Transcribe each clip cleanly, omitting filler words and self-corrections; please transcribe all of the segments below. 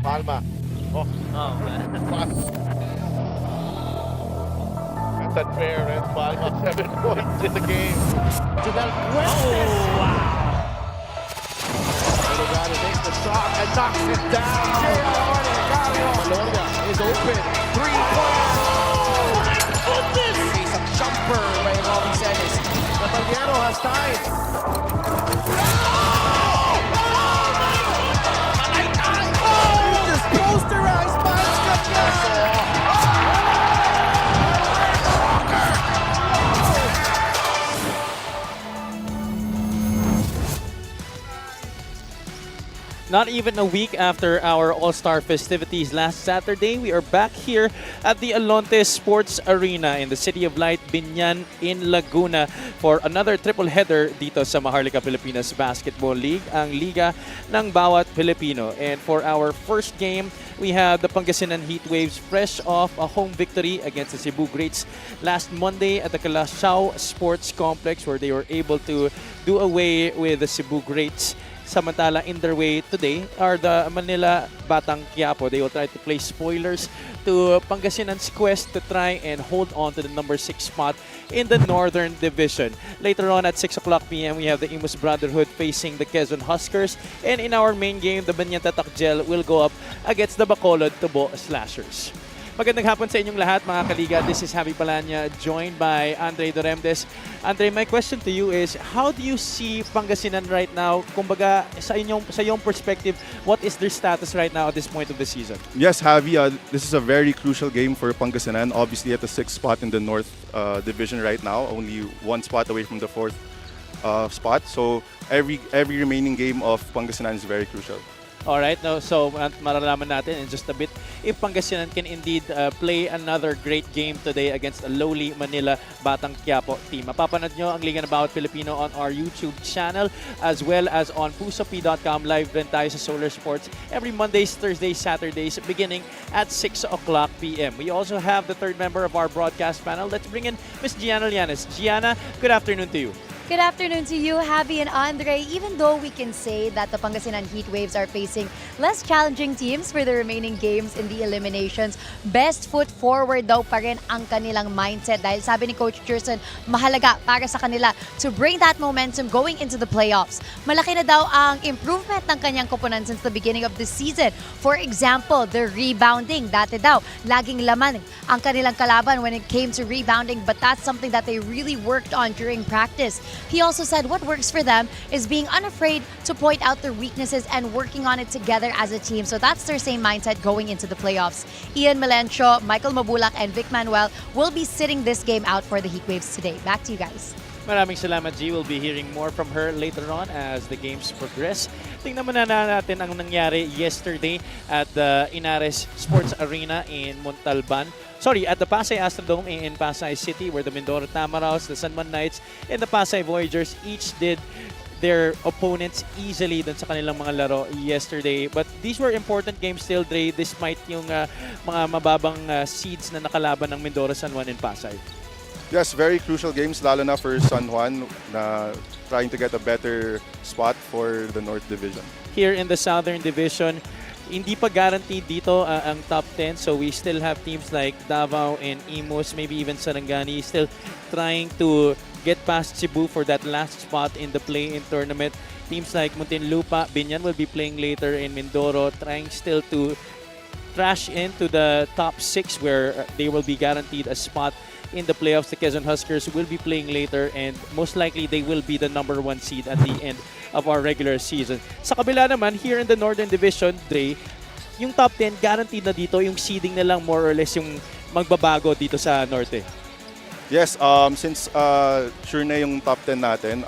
Palma. Oh, Oh, man. that's unfair, and Palma 7 points in the game. To Del Puentes. Oh, wow. Delgado makes the shot and knocks it down. Maloria is open. 3-point. Oh, my goodness! Isang jumper by Robby Celis. Nataliero has tied. Just posterized by Not even a week after our All-Star festivities last Saturday, we are back here at the Alonte Sports Arena in the City of Light, Binyan in Laguna for another triple header dito sa Maharlika Pilipinas Basketball League, ang liga ng bawat Pilipino. And for our first game, we have the Pangasinan Heatwaves fresh off a home victory against the Cebu Greats last Monday at the Calasiao Sports Complex, where they were able to do away with the Cebu Greats. Samantala, in their way today are the Manila Batang Quiapo. They will try to play spoilers to Pangasinan's quest to try and hold on to the number 6 spot in the Northern Division. Later on at 6 o'clock p.m., we have the Imus Brotherhood facing the Quezon Huskers. And in our main game, the Banyanta Takjel will go up against the Bacolod Tubo Slashers. Magandang hapon sa inyong lahat, mga kaliga. This is Javi Palanya, joined by Andre Doremdes. Andre, my question to you is, how do you see Pangasinan right now? Kumbaga, sa iyong perspective, what is their status right now at this point of the season? Yes, Javi, this is a very crucial game for Pangasinan. Obviously at the 6th spot in the North Division right now, only 1 spot away from the 4th spot. So every remaining game of Pangasinan is very crucial. Alright, no, so maralaman natin in just a bit if Pangasinan can indeed play another great game today against a lowly Manila Batang Quiapo team. Mapapanood nyo ang Liga ng Bawat Pilipino on our YouTube channel as well as on pusop.com. Live rin tayo sa Solar Sports every Mondays, Thursdays, Saturdays beginning at 6 o'clock p.m. We also have the third member of our broadcast panel. Let's bring in Ms. Gianna Llanes. Gianna, good afternoon to you. Good afternoon to you, Javi and Andre. Even though we can say that the Pangasinan Heatwaves are facing less challenging teams for the remaining games in the eliminations, best foot forward daw pa rin ang kanilang mindset dahil sabi ni Coach Jerson, mahalaga para sa kanila to bring that momentum going into the playoffs. Malaki na daw ang improvement ng kanyang koponan since the beginning of the season. For example, the rebounding. Dati daw, laging laman ang kanilang kalaban when it came to rebounding, but that's something that they really worked on during practice. He also said what works for them is being unafraid to point out their weaknesses and working on it together as a team. So that's their same mindset going into the playoffs. Ian Melencio, Michael Mabulak, and Vic Manuel will be sitting this game out for the Heatwaves today. Back to you guys. Maraming salamat, G. We'll be hearing more from her later on as the games progress. Tingnan muna natin ang nangyari yesterday at the Inares Sports Arena in Montalban. Sorry, at the Pasay Astrodome in Pasay City, where the Mindoro Tamaraws, the Sanman Knights, and the Pasay Voyagers each did their opponents easily dun sa kanilang mga laro yesterday. But these were important games still, Dre, despite yung mga mababang seeds na nakalaban ng Mindoro, San Juan, and Pasay. Yes, very crucial games, lalo na for San Juan na trying to get a better spot for the North Division. Here in the Southern Division, hindi pa guaranteed dito ang top 10. So we still have teams like Davao and Imus, maybe even Sarangani, still trying to get past Cebu for that last spot in the play-in tournament. Teams like Muntinlupa, Binyan will be playing later in Mindoro, trying still to crash into the top 6 where they will be guaranteed a spot in the playoffs. The Quezon Huskers will be playing later and most likely they will be the number 1 seed at the end of our regular season. Sa kabila naman, here in the Northern Division, Dre, yung top 10 guaranteed na dito, yung seeding na lang more or less yung magbabago dito sa Norte. Yes, since sure na yung top 10 natin,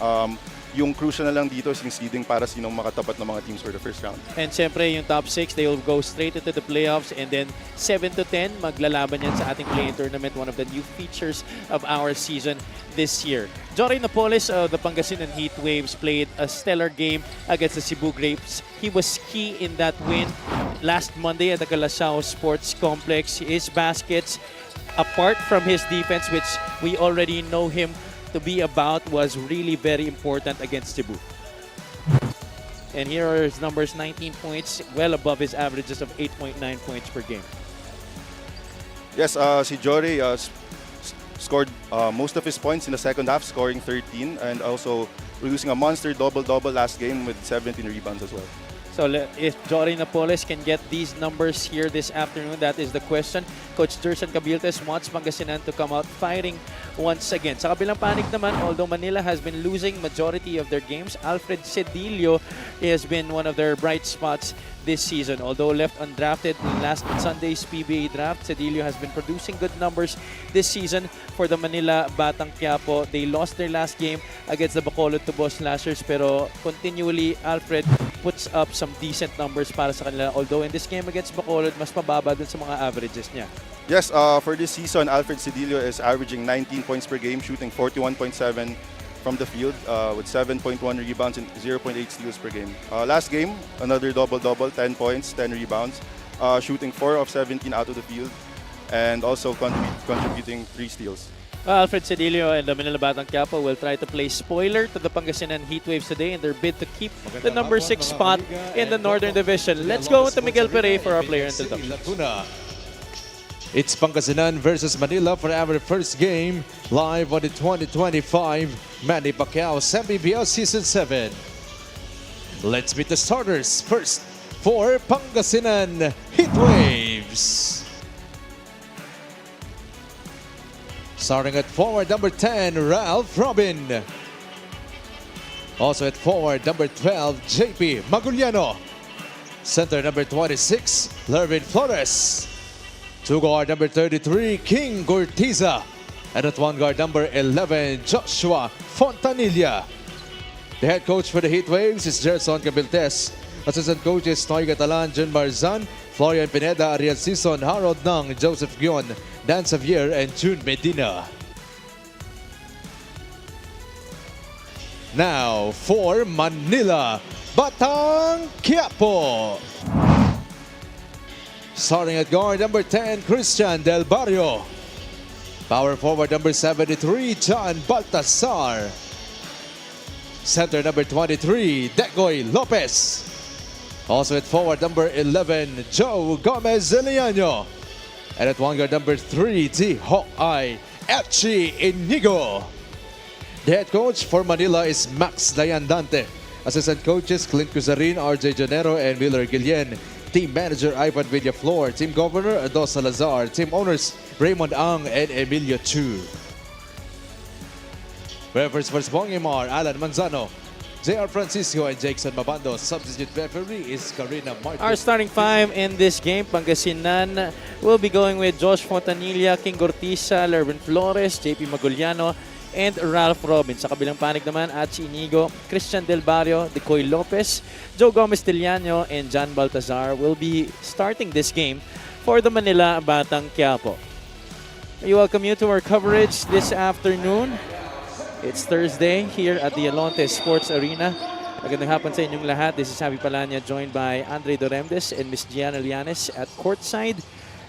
yung crucial na lang dito is yung seeding para sinong makatapat ng mga teams for the first round. And siyempre, yung top 6, they will go straight into the playoffs. And then 7 to 10, maglalaban yan sa ating play-in tournament, one of the new features of our season this year. Jory Napoles of the Pangasinan Heatwaves played a stellar game against the Cebu Grapes. He was key in that win last Monday at the Calasiao Sports Complex. His baskets, apart from his defense, which we already know him to be about, was really very important against Cebu. And here are his numbers, 19 points, well above his averages of 8.9 points per game. Yes, si Jory scored most of his points in the second half, scoring 13, and also producing a monster double-double last game with 17 rebounds as well. So if Jory Napoles can get these numbers here this afternoon, that is the question. Coach Jerson Cabiltes wants Pangasinan to come out fighting once again. Sa kabilang panig naman, although Manila has been losing majority of their games, Alfred Cedillo has been one of their bright spots this season. Although left undrafted in last Sunday's PBA draft, Cedillo has been producing good numbers this season for the Manila Batang Quiapo. They lost their last game against the Bacolod Tubo Slashers, pero continually Alfred puts up some decent numbers para sa kanila. Although in this game against Bacolod, mas mababa dun sa mga averages niya. Yes, for this season, Alfred Cedillo is averaging 19 points per game, shooting 41.7 from the field with 7.1 rebounds and 0.8 steals per game. Last game, another double-double, 10 points, 10 rebounds, shooting 4 of 17 out of the field, and also contributing 3 steals. Alfred Cedillo and the Manila Batang Quiapo will try to play spoiler to the Pangasinan Heatwaves today in their bid to keep the number 6 spot in the Northern Division. Let's go to Miguel Pere for our player introduction. It's Pangasinan versus Manila for our first game, live on the 2025 Manny Pacquiao's MPBL Season 7. Let's meet the starters first for Pangasinan Heatwaves. Starting at forward number 10, Ralph Robin. Also at forward number 12, JP Maguliano. Center number 26, Lervin Flores. Two guard number 33, King Gortiza. And at one guard number 11, Joshua Fontanilla. The head coach for the Heatwaves is Jerson Cabiltes. Assistant coaches Noy Catalan, Jun Marzan, Florian Pineda, Ariel Sison, Harold Nang, Joseph Guion, Dan Xavier, and June Medina. Now for Manila Batang Quiapo. Starting at guard number 10, Christian Del Barrio. Power forward number 73, John Baltasar. Center number 23, Degoy Lopez. Also at forward number 11, Joe Gomez Zeliano. And at one guard number 3, the Hawkeye, Echi Inigo. The head coach for Manila is Max Dayandante. Assistant coaches Clint Cusarin, RJ Janero, and Miller Guillen. Team manager Ivan Villaflor. Team governor Ado Salazar. Team owners Raymond Ang and Emilio Chu. Referees for Bongimar, Alan Manzano, J.R. Francisco, and Jackson Mabando. Substitute referee is Karina Martin. Our starting 5 in this game, Pangasinan will be going with Josh Fontanilla, King Gortiza, Lervin Flores, JP Maguliano, and Ralph Robin. Sa kabilang panig naman, Achi Inigo, Christian Del Barrio, Decoy Lopez, Joe Gomez Tiliano, and John Baltazar will be starting this game for the Manila Batang Quiapo. We welcome you to our coverage this afternoon. It's Thursday here at the Alonte Sports Arena. Magandang hapon sa inyong lahat. This is Javi Palanya, joined by Andre Doremdes and Miss Gianna Llanes at courtside.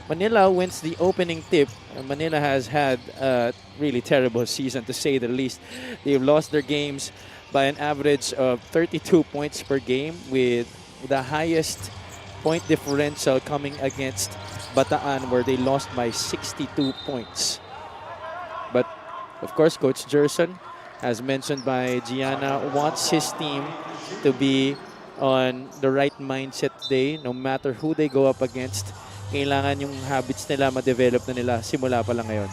Manila wins the opening tip. Manila has had a really terrible season, to say the least. They've lost their games by an average of 32 points per game, with the highest point differential coming against Bataan, where they lost by 62 points. But of course, Coach Jerson, as mentioned by Gianna, wants his team to be on the right mindset today, no matter who they go up against. Kailangan yung habits nila ma-develop na nila simula pa lang ngayon.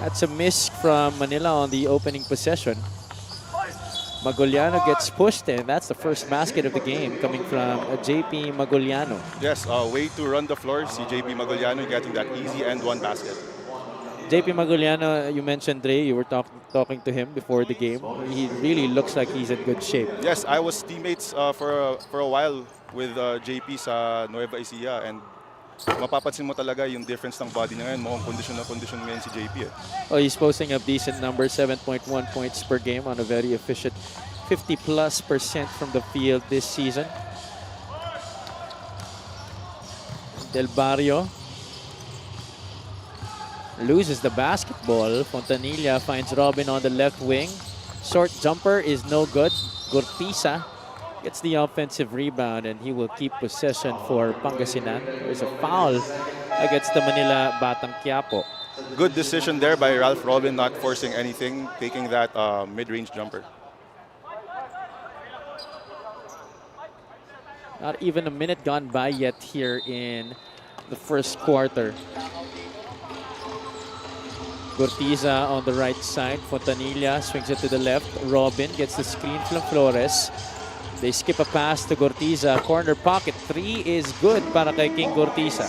That's a miss from Manila on the opening possession. Maguliano gets pushed, and that's the first basket of the game coming from JP Maguliano. Yes, way to run the floor. See JP Maguliano getting that easy and one basket. JP Maguliano, you mentioned, Dre, you were talking to him before the game. He really looks like he's in good shape. Yes, I was teammates for a while with JP sa Nueva Ecija, and mapapansin mo talaga yung difference ng body niya ngayon. Mukhang kondisyon na kondisyon ngayon si JP. Oh, he's posting up decent numbers, 7.1 points per game on a very efficient 50+% from the field this season. Del Barrio loses the basketball. Fontanilla finds Robin on the left wing. Short jumper is no good. Gortiza gets the offensive rebound and he will keep possession for Pangasinan. There's a foul against the Manila Batang Quiapo. Good decision there by Ralph Robin, not forcing anything, taking that mid-range jumper. Not even a minute gone by yet here in the first quarter. Gortiza on the right side. Fontanilla swings it to the left. Robin gets the screen from Flores. They skip a pass to Gortiza. Corner pocket. 3 is good para kay King Gortiza.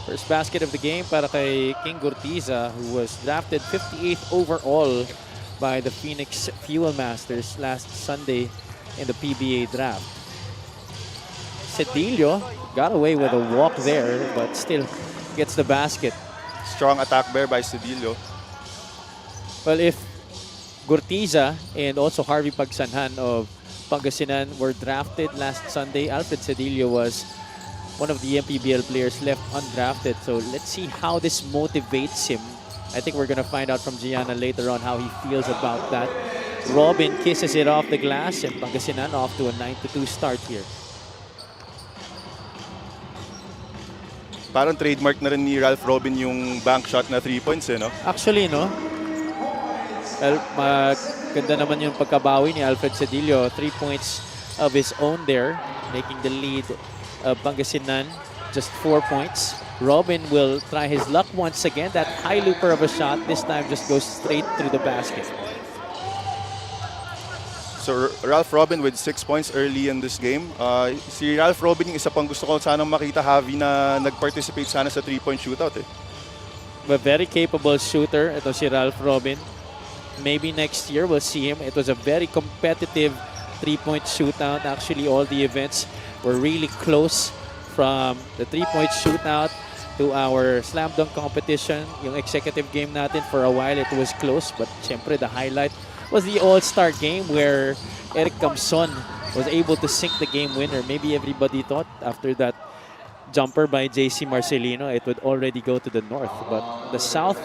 First basket of the game para kay King Gortiza, who was drafted 58th overall by the Phoenix Fuel Masters last Sunday in the PBA draft. Cedillo got away with a walk there, but still gets the basket. Strong attack there by Cedillo. Well, if Gortiza and also Harvey Pagsanhan of Pangasinan were drafted last Sunday, Alfred Cedillo was one of the MPBL players left undrafted. So let's see how this motivates him. I think we're going to find out from Gianna later on how he feels about that. Robin kisses it off the glass and Pangasinan off to a 9-2 start here. Parang trademark na rin ni Ralph Robin yung bank shot na 3 points, no? Actually, no? Well, maganda naman yung pagkabawi ni Alfred Cedillo. 3 points of his own there, making the lead of Pangasinan just 4 points. Robin will try his luck once again. That high looper of a shot this time just goes straight through the basket. So Ralph Robin with 6 points early in this game. Si Ralph Robin yung isa pang gusto ko sanang makita, Javi, na nag-participate sana sa 3-point shootout. A very capable shooter. Ito si Ralph Robin. Maybe next year we'll see him. It was a very competitive 3-point shootout. Actually, all the events were really close, from the 3-point shootout to our slam dunk competition. Yung executive game natin, for a while it was close, but syempre the highlight was the All-Star game where Eric Camson was able to sink the game winner. Maybe everybody thought after that jumper by JC Marcelino, it would already go to the north. But the South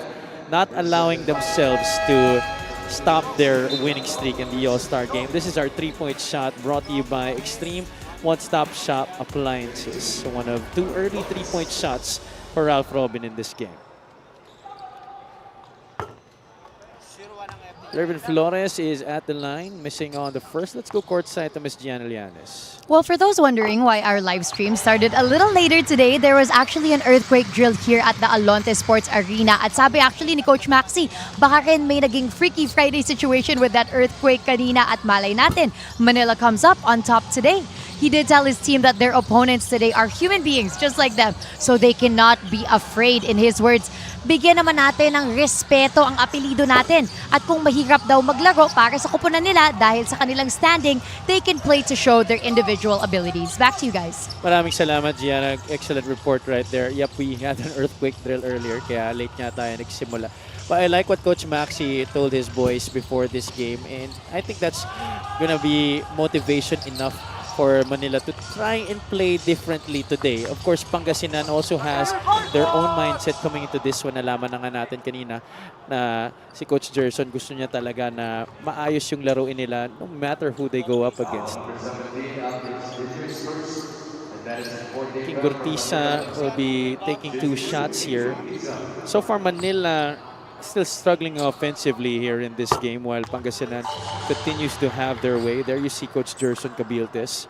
not allowing themselves to stop their winning streak in the All-Star game. This is our 3-point shot brought to you by Extreme One-Stop Shop Appliances. So one of 2 early 3-point shots for Ralph Robin in this game. Irvin Flores is at the line, missing on the first. Let's go courtside to Miss Gianna Llanes. Well, for those wondering why our live stream started a little later today, there was actually an earthquake drill here at the Alonte Sports Arena. At sabi actually ni Coach Maxi, baka rin may naging Freaky Friday situation with that earthquake kanina at malay natin. Manila comes up on top today. He did tell his team that their opponents today are human beings just like them, so they cannot be afraid. In his words, bigyan naman natin ng respeto ang apelido natin. At kung mahirap daw maglaro para sa kupunan nila dahil sa kanilang standing, they can play to show their individual abilities. Back to you guys. Maraming salamat, Gianna. Excellent report right there. Yep, we had an earthquake drill earlier, kaya late nga tayo nagsimula. But I like what Coach Maxi told his boys before this game, and I think that's gonna be motivation enough for Manila to try and play differently today. Of course, Pangasinan also has their own mindset coming into this one. Nalaman na nga natin kanina na si Coach Gerson gusto niya talaga na maayos yung laruin nila no matter who they go up against. King Gortiza will be taking 2 shots here. So far, Manila still struggling offensively here in this game while Pangasinan continues to have their way. There you see Coach Gerson Cabiltes.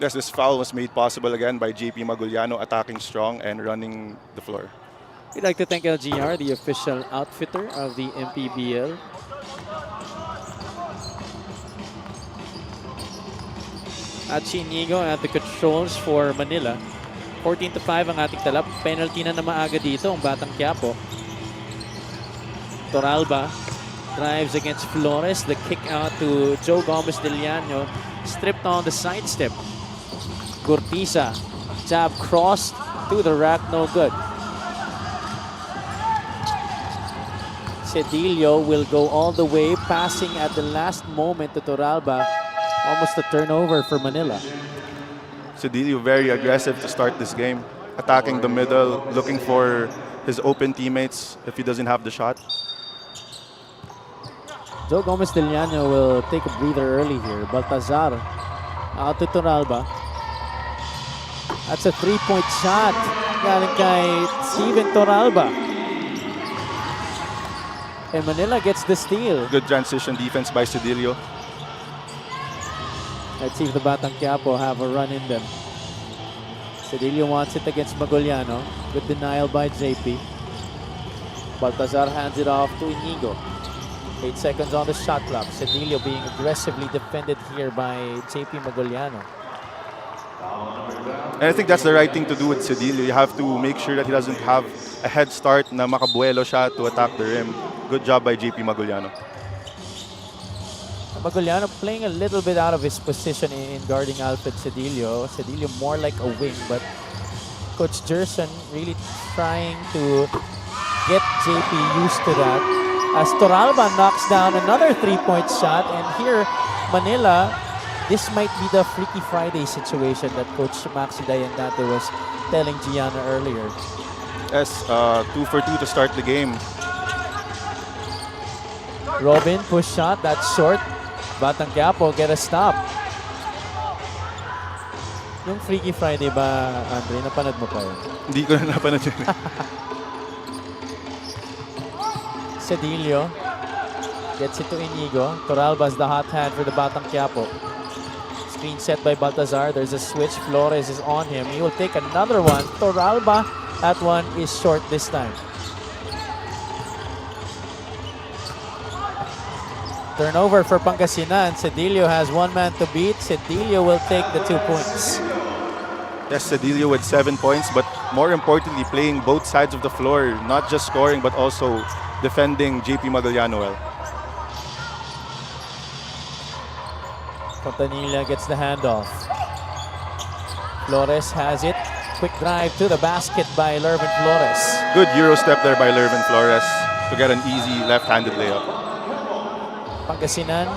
Yes, this foul was made possible again by JP Maguliano attacking strong and running the floor. We'd like to thank LGR, the official outfitter of the MPBL. At Inigo at the controls for Manila. 14-5 ang ating talap. Penalty na maaga dito ang Batang Quiapo. Toralba drives against Flores. The kick out to Joe Gomez de Llano. Stripped on the sidestep. Gortiza. Jab crossed to the rack. No good. Cedillo will go all the way, passing at the last moment to Toralba. Almost a turnover for Manila. Cedillo very aggressive to start this game. Attacking the middle, looking for his open teammates if he doesn't have the shot. Joe Gomez Del Llano will take a breather early here. Baltazar out to Toralba. That's a three-point shot galing kay Steven Toralba. And Manila gets the steal. Good transition defense by Cedillo. Let's see if the Batang Quiapo have a run in them. Cedillo wants it against Maguliano. Good denial by JP. Baltazar hands it off to Inigo. 8 seconds on the shot clock. Cedillo being aggressively defended here by JP Maguliano. And I think that's the right thing to do with Cedillo. You have to make sure that he doesn't have a head start na makabuelo siya to attack the rim. Good job by JP Maguliano. Maguliano playing a little bit out of his position in guarding Alfred Cedillo. Cedillo more like a wing, but Coach Gerson really trying to get JP used to that. As Toralba knocks down another three-point shot, and here, Manila, this might be the Freaky Friday situation that Coach Maxi Dayandante was telling Gianna earlier. Yes, 2 for 2 to start the game. Robin, push shot, that's short. Batang Quiapo get a stop. Yung Freaky Friday ba, Andre, napanood mo pa yun? Hindi ko na napanood yun. Cedillo gets it to Inigo. Toralba's the hot hand for the Batang Quiapo. Screen set by Baltazar. There's a switch. Flores is on him. He will take another one. Toralba, that one is short this time. Turnover for Pangasinan. Cedillo has one man to beat. Cedillo will take the 2 points. Yes, Cedillo with 7 points, but more importantly, playing both sides of the floor, not just scoring, but also defending JP Maguliano well. Fontanilla gets the handoff. Flores has it. Quick drive to the basket by Lervin Flores. Good Euro step there by Lervin Flores to get an easy left-handed layup. Pangasinan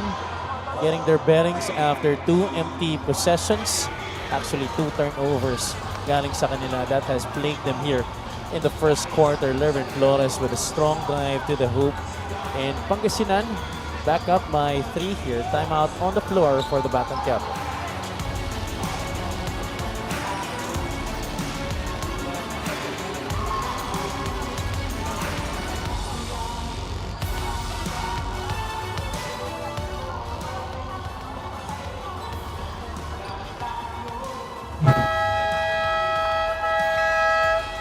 getting their bearings after 2 empty possessions. Actually, 2 turnovers galing sa kanila. That has plagued them here in the first quarter. Lervin Flores with a strong drive to the hoop. And Pangasinan back up by 3 here. Timeout on the floor for the Batang Quiapo.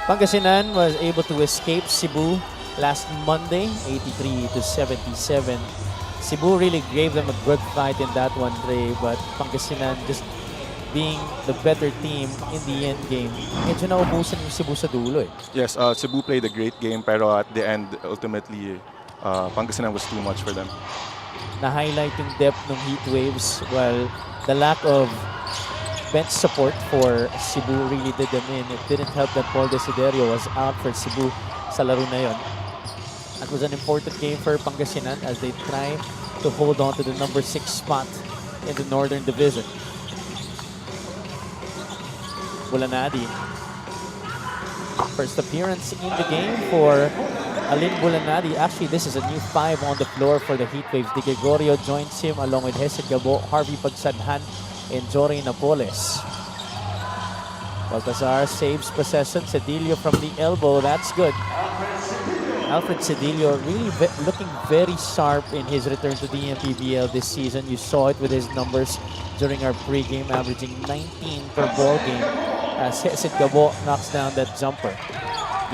Pangasinan was able to escape Cebu last Monday, 83-77. Cebu really gave them a good fight in that one, Ray, but Pangasinan just being the better team in the end game. Medyo naubusan yung Cebu sa dulo eh. Yes, Cebu played a great game, pero at the end, ultimately, Pangasinan was too much for them. Na-highlight yung depth ng heat waves, while the lack of bench support for Cebu really did them in. It didn't help that Paul Desiderio was out for Cebu sa laro na yon. That was an important game for Pangasinan as they try to hold on to the number 6 spot in the Northern Division. Bulanadi. First appearance in the game for Alin Bulanadi. Actually, this is a new 5 on the floor for the Heat Waves. Di Gregorio joins him along with Hesed Gabo, Harvey Pagsadhan, and Jory Napoles. Baltazar saves possession. Cedillo from the elbow. That's good. Alfred Cedillo really looking very sharp in his return to the MPBL this season. You saw it with his numbers during our pregame, averaging 19 per ball game as Hesed Gabo knocks down that jumper.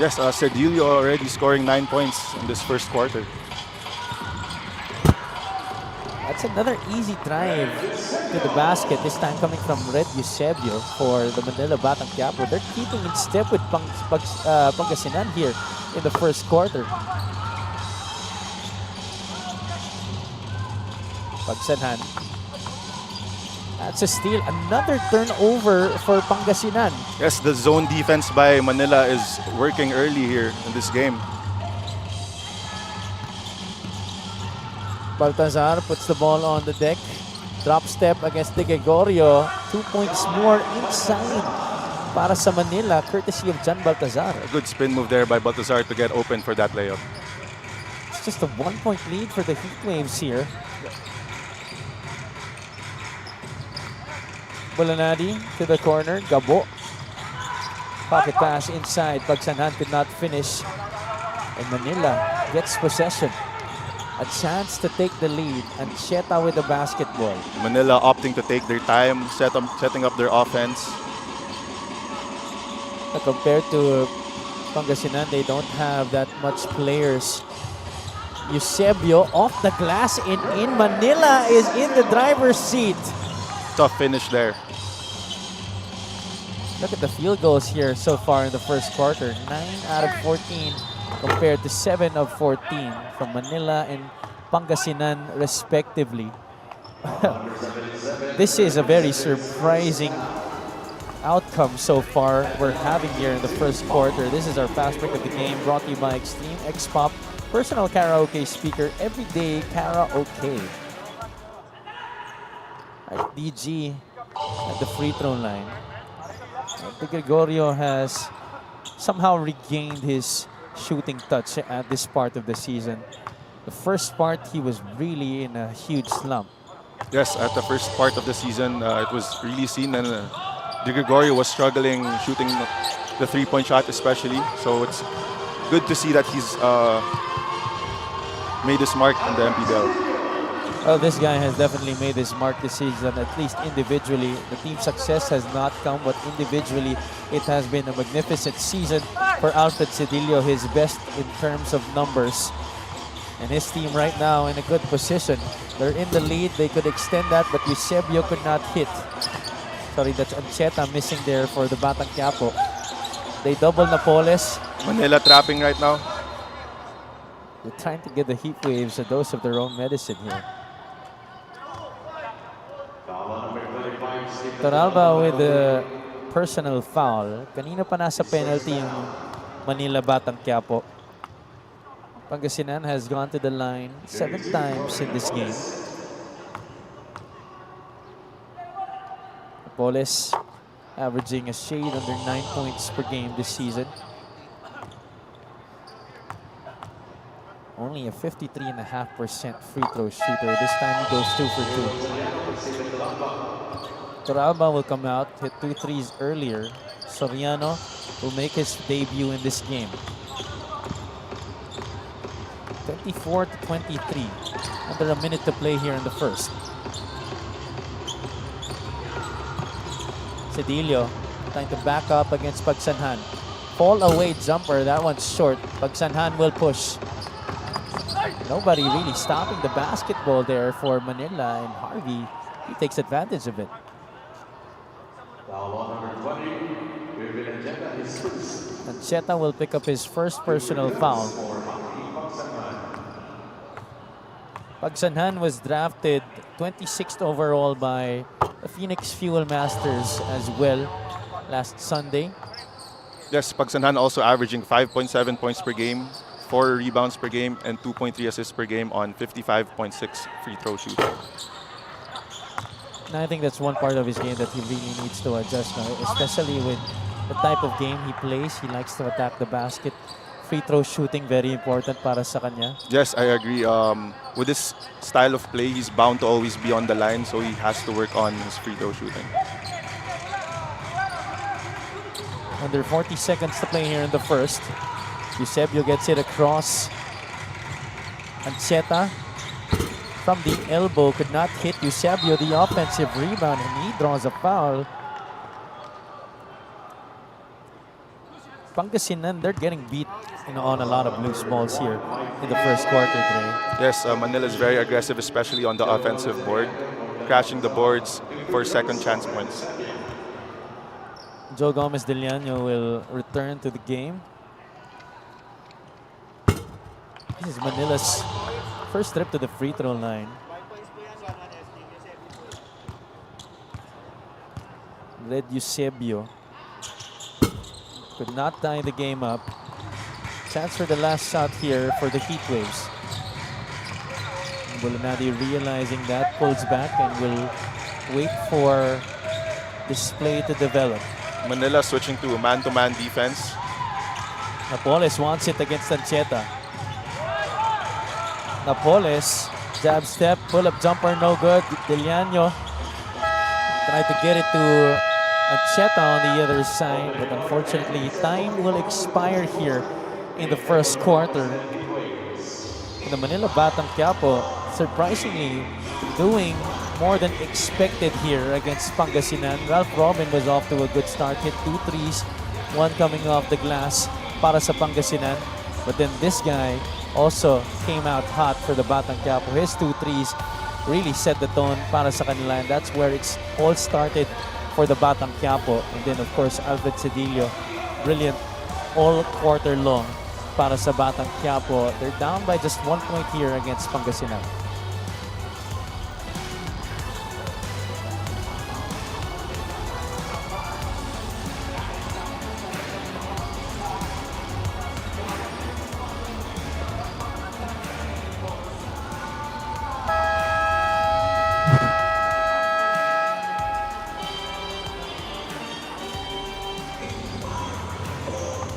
Yes, Cedillo already scoring 9 points in this first quarter. That's another easy drive to the basket, this time coming from Red Eusebio for the Manila Batang Quiapo. They're keeping in step with Pangasinan here in the first quarter. Pagsadhan. That's a steal. Another turnover for Pangasinan. Yes, the zone defense by Manila is working early here in this game. Baltazar puts the ball on the deck. Drop step against De Gregorio. 2 points more inside para sa Manila, courtesy of John Baltazar. A good spin move there by Baltazar to get open for that layup. It's just a 1-point lead for the Heat Waves here. Bulanadi to the corner. Gabo. Pocket pass inside. Pagsanhan could not finish. And Manila gets possession. A chance to take the lead. And Cheta with the basketball. Manila opting to take their time, setting up their offense. Compared to Pangasinan, they don't have that much players. Eusebio off the glass in Manila is in the driver's seat. Tough finish there. Look at the field goals here so far in the first quarter. 9 out of 14 compared to 7 of 14 from Manila and Pangasinan respectively. This is a very surprising outcome so far we're having here in the first quarter. This is our fast break of the game, brought to you by Extreme X Pop, personal karaoke speaker, everyday karaoke. DG at the free throw line. De Gregorio has somehow regained his shooting touch at this part of the season. The first part, he was really in a huge slump. Yes, at the first part of the season, it was really seen, and De Gregorio was struggling shooting the three-point shot especially. So it's good to see that he's made his mark in the MPBL. Well, this guy has definitely made his mark this season, at least individually. The team's success has not come, but individually, it has been a magnificent season for Alfred Cedillo, his best in terms of numbers. And his team right now in a good position. They're in the lead, they could extend that, but Eusebio could not hit. Sorry, that's Ancheta missing there for the Batang Quiapo. They double Napoles. Manila trapping right now. They're trying to get the Heat Waves a dose of their own medicine here. Toralba with the personal foul. Kanina pa nasa penalty yung Manila Batang Quiapo. Pangasinan has gone to the line 7 times in this game. Napoles averaging a shade under 9 points per game this season. Only a 53.5% free throw shooter. This time he goes 2 for 2. Toralba will come out, hit 2 threes earlier. Soriano will make his debut in this game. 24-23. Under a minute to play here in the first. Cedillo trying to back up against Pagsanhan. Fall away jumper, that one's short. Pagsanhan will push. Nobody really stopping the basketball there for Manila, and Harvey, he takes advantage of it. Ancheta will pick up his first personal foul. Pagsanhan was drafted 26th overall by the Phoenix Fuel Masters as well last Sunday. Yes, Pagsanhan also averaging 5.7 points per game, 4 rebounds per game, and 2.3 assists per game on 55.6 free throw shooting. And I think that's one part of his game that he really needs to adjust now, especially with the type of game he plays. He likes to attack the basket. Free throw shooting, very important para sa kanya. Yes, I agree. With this style of play, he's bound to always be on the line, so he has to work on his free throw shooting. Under 40 seconds to play here in the first. Eusebio gets it across. Ancheta from the elbow could not hit Eusebio, the offensive rebound, and he draws a foul. Pangasinan, they're getting beat on a lot of loose balls here in the first quarter today. Yes, Manila is very aggressive, especially on the offensive board, crashing the boards for second chance points. Joe Gomez de Leano will return to the game. This is Manila's first trip to the free throw line. Led Eusebio. Could not tie the game up. Chance for the last shot here for the Heat Waves. Bulanadi realizing that, pulls back and will wait for this play to develop. Manila switching to a man-to-man defense. Napoles wants it against Ancheta. Napoles, jab step, pull-up jumper, no good. Deliano tried to get it to Ancheta on the other side, but unfortunately, time will expire here in the first quarter. The Manila Batang Quiapo, surprisingly, doing more than expected here against Pangasinan. Ralph Robin was off to a good start, hit 2 threes, one coming off the glass para sa Pangasinan. But then this guy also came out hot for the Batang Quiapo. His 2 threes really set the tone para sa kanila, and that's where it's all started for the Batang Quiapo. And then of course Alfred Cedillo, brilliant all quarter long para sa Batang Quiapo. They're down by just 1 point here against Pangasinan.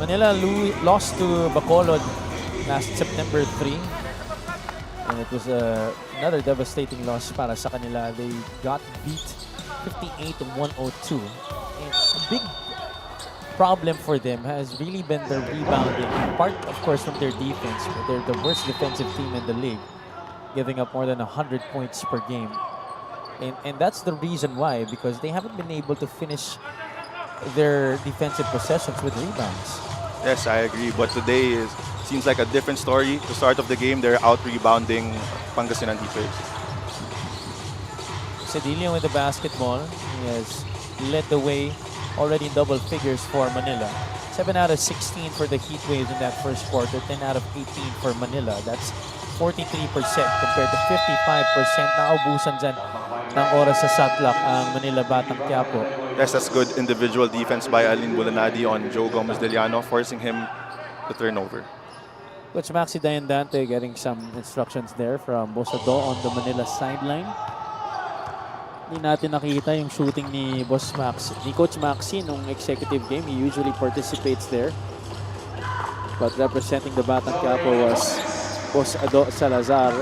Manila lost to Bacolod last September 3. And it was another devastating loss para sa kanila. They got beat 58-102. And a big problem for them has really been their rebounding. Apart, of course, from their defense. They're the worst defensive team in the league, giving up more than 100 points per game. And that's the reason why, because they haven't been able to finish their defensive possessions with rebounds. Yes, I agree. But today seems like a different story. The start of the game, they're out-rebounding Pangasinan Heatwaves. Cedillo with the basketball. He has led the way already in double figures for Manila. 7 out of 16 for the Heatwaves in that first quarter. 10 out of 18 for Manila. That's 43% compared to 55%. Naubusan dyan ng oras sa shot clock ang Manila Batang Quiapo. Yes, that's good individual defense by Alin Bulanadi on Joe Gomez Deliano, forcing him to turn over. Coach Maxi Dayandante getting some instructions there from Bosado on the Manila sideline. Hindi natin nakita yung shooting ni Coach Maxi nung executive game. He usually participates there. But representing the Batang Quiapo was Bosado Salazar.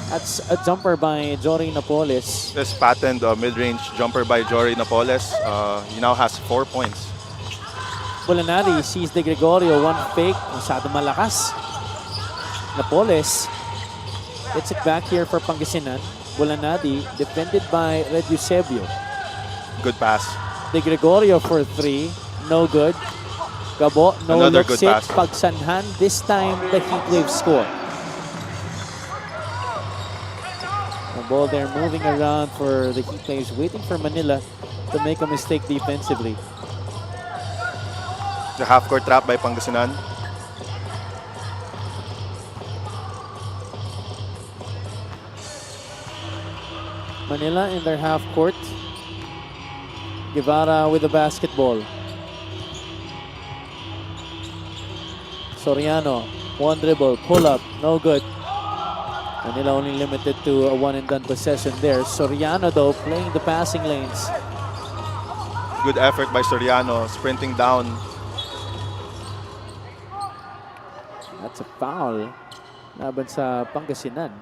That's a jumper by Jory Napoles. This patent mid-range jumper by Jory Napoles. He now has 4 points. Bulanadi sees De Gregorio, one fake, masyado malakas. Napoles gets it back here for Pangasinan. Bulanadi defended by Red Eusebio. Good pass. De Gregorio for 3, no good. Gabo, no Another looks good it. pass. Pagsanhan, this time the Heatwaves score. The ball there moving around for the Heatwaves, waiting for Manila to make a mistake defensively. The half-court trap by Pangasinan. Manila in their half court. Guevara with the basketball. Soriano, one dribble, pull up, no good. Manila only limited to a one-and-done possession there. Soriano, though, playing the passing lanes. Good effort by Soriano, sprinting down. That's a foul. Laban sa Pangasinan.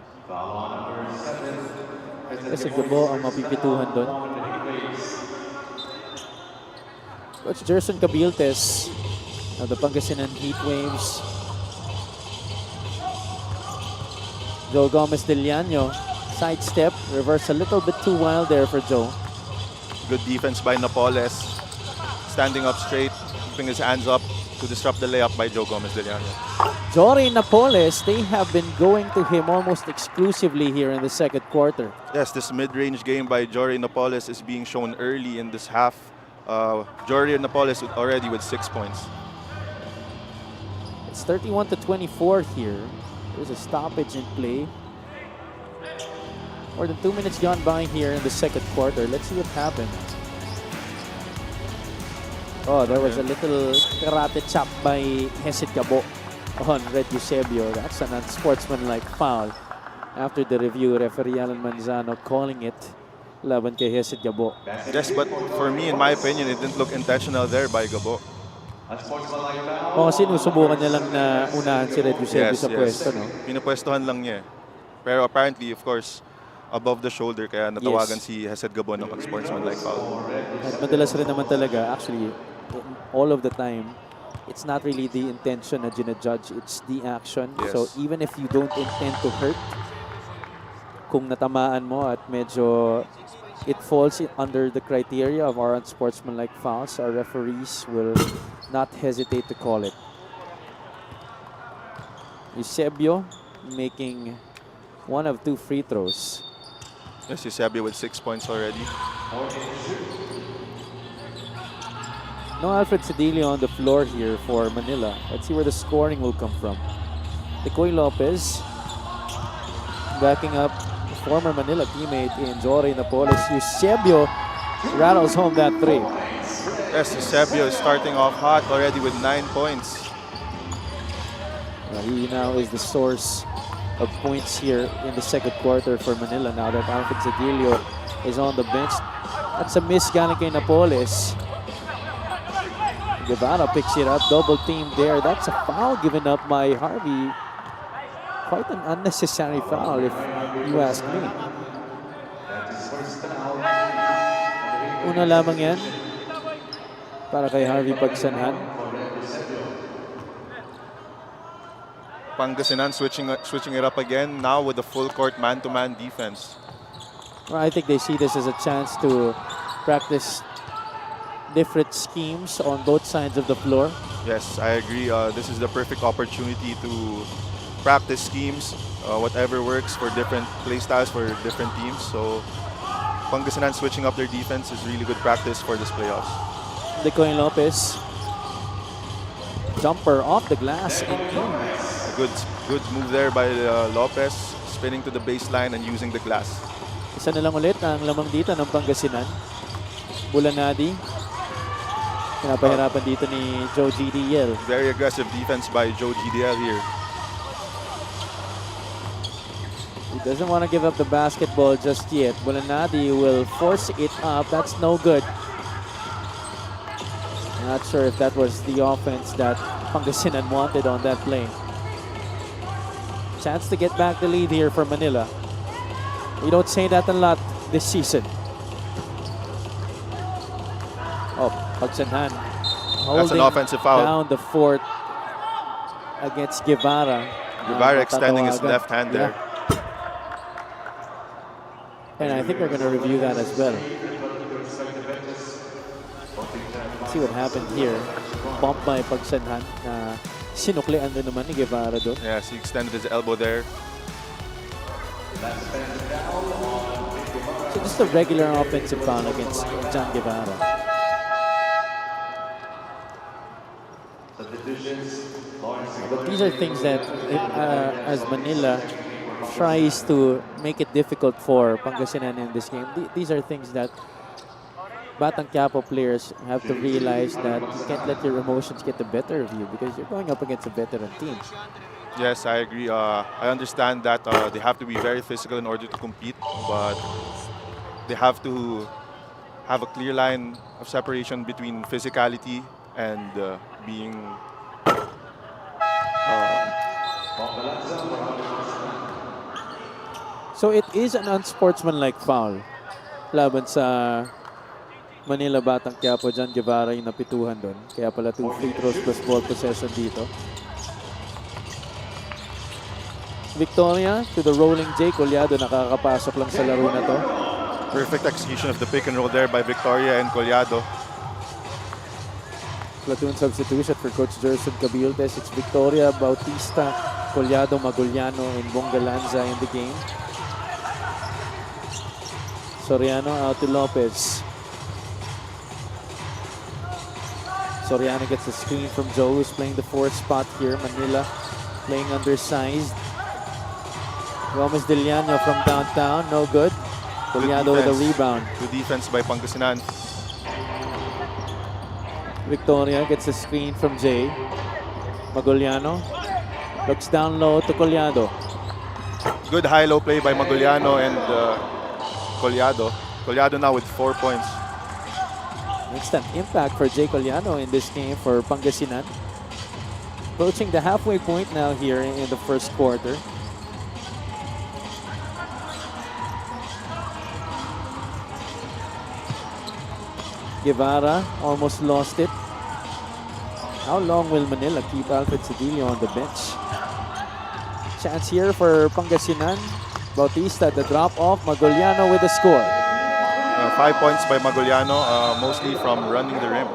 Kasi Gabo ang mapipituhan doon. Coach Jerson Cabiltes of the Pangasinan Heatwaves. Joe Gomez Deliano, sidestep, reverse a little bit too wild there for Joe. Good defense by Napoles. Standing up straight, keeping his hands up to disrupt the layup by Joe Gomez Deliano. Jory Napoles, they have been going to him almost exclusively here in the second quarter. Yes, this mid-range game by Jory Napoles is being shown early in this half. Jory Napoles already with 6 points. It's 31-24 here. There's a stoppage in play. More than 2 minutes gone by here in the second quarter. Let's see what happened. Oh, there was a little karate chop by Hesid Gabo on Red Eusebio. That's an unsportsmanlike foul. After the review, referee Alan Manzano calling it laban kay Hesid Gabo. Yes, but for me, in my opinion, it didn't look intentional there by Gabo. O, sinusubukan niya lang na unahan si Red Eusebio sa pwesto, no? Pinapwestohan lang niya. Pero apparently, of course, above the shoulder, kaya natawagan Yes. si Hesed Gabon ng unsportsmanlike foul. At madalas rin naman talaga, actually, all of the time, it's not really the intention na ginajudge, it's the action. Yes. So even if you don't intend to hurt, kung natamaan mo at medyo it falls under the criteria of our unsportsmanlike fouls, our referees will not hesitate to call it. Eusebio making one of 2 free throws. Yes, Eusebio with 6 points already. No Alfred Cedillo on the floor here for Manila. Let's see where the scoring will come from. Decoy Lopez backing up former Manila teammate in Jory Napoles. Eusebio rattles home that 3. Yes, Eusebio is starting off hot already with 9 points. He now is the source of points here in the second quarter for Manila now that Alfred Cedillo is on the bench. That's a miss galing kay Napoles. Guevara picks it up, double team there. That's a foul given up by Harvey. Quite an unnecessary foul if you ask me. Una lamang yan para kay Harvey Pagsanhan. Pangasinan switching it up again now with the full court man-to-man defense. Well, I think they see this as a chance to practice different schemes on both sides of the floor. Yes, I agree. This is the perfect opportunity to practice schemes, whatever works for different play styles for different teams. So Pangasinan switching up their defense is really good practice for this playoffs. Decoy Lopez. Jumper off the glass and in. Good move there by Lopez, spinning to the baseline and using the glass. Isa na lang ulit ang lamang dito ng Pangasinan. Bulanadi. Pinapahirapan dito ni Joe GDL. Very aggressive defense by Joe GDL here. He doesn't want to give up the basketball just yet. Bulanadi will force it up. That's no good. I'm not sure if that was the offense that Pangasinan wanted on that play. Chance to get back the lead here for Manila. We don't say that a lot this season. Oh, Pagsanhan That's an offensive foul. down the fourth against Guevara. Guevara extending his Tatawagan. left hand there. And I think they're going to review that as well. Let's see what happened here. Bump by Pagsanhan na sinuklian din naman ni Guevara doon. Yes, he extended his elbow there. So just a regular offensive foul against John Guevara. But these are things that, as Manila tries to make it difficult for Pangasinan in this game, these are things that Batang Quiapo players have to realize that you can't let your emotions get the better of you because you're going up against a veteran team. Yes, I agree. I understand that they have to be very physical in order to compete, but they have to have a clear line of separation between physicality and being So it is an unsportsmanlike foul laban sa Manila Batang Quiapo. John Guevara yung napituhan doon. Kaya pala 2 free throws plus ball possession dito. Victoria to the rolling Jay Collado. Nakakapasok lang sa laro na to. perfect execution of the pick and roll there by Victoria and Collado. Platoon substitution for Coach Jerson Cabildes. It's Victoria, Bautista, Collado, Maguliano, and Bongalanza in the game. Soriano out to Lopez. Soriano gets the screen from Joe, who's playing the fourth spot here. Manila playing undersized. Gomez Diliano from downtown, no good. Collado with a rebound. Good defense by Pangasinan. Victoria gets a screen from Jay. Maguliano looks down low to Collado. Good high-low play by Maguliano and Collado. Collado now with 4 points. Instant impact for Jay Collado in this game for Pangasinan. Approaching the halfway point now here in the first quarter. Guevara almost lost it. How long will Manila keep Alfred Cedillo on the bench? Chance here for Pangasinan. Bautista, the drop-off. Magoliano with the score. 5 points by Magoliano, mostly from running the rim.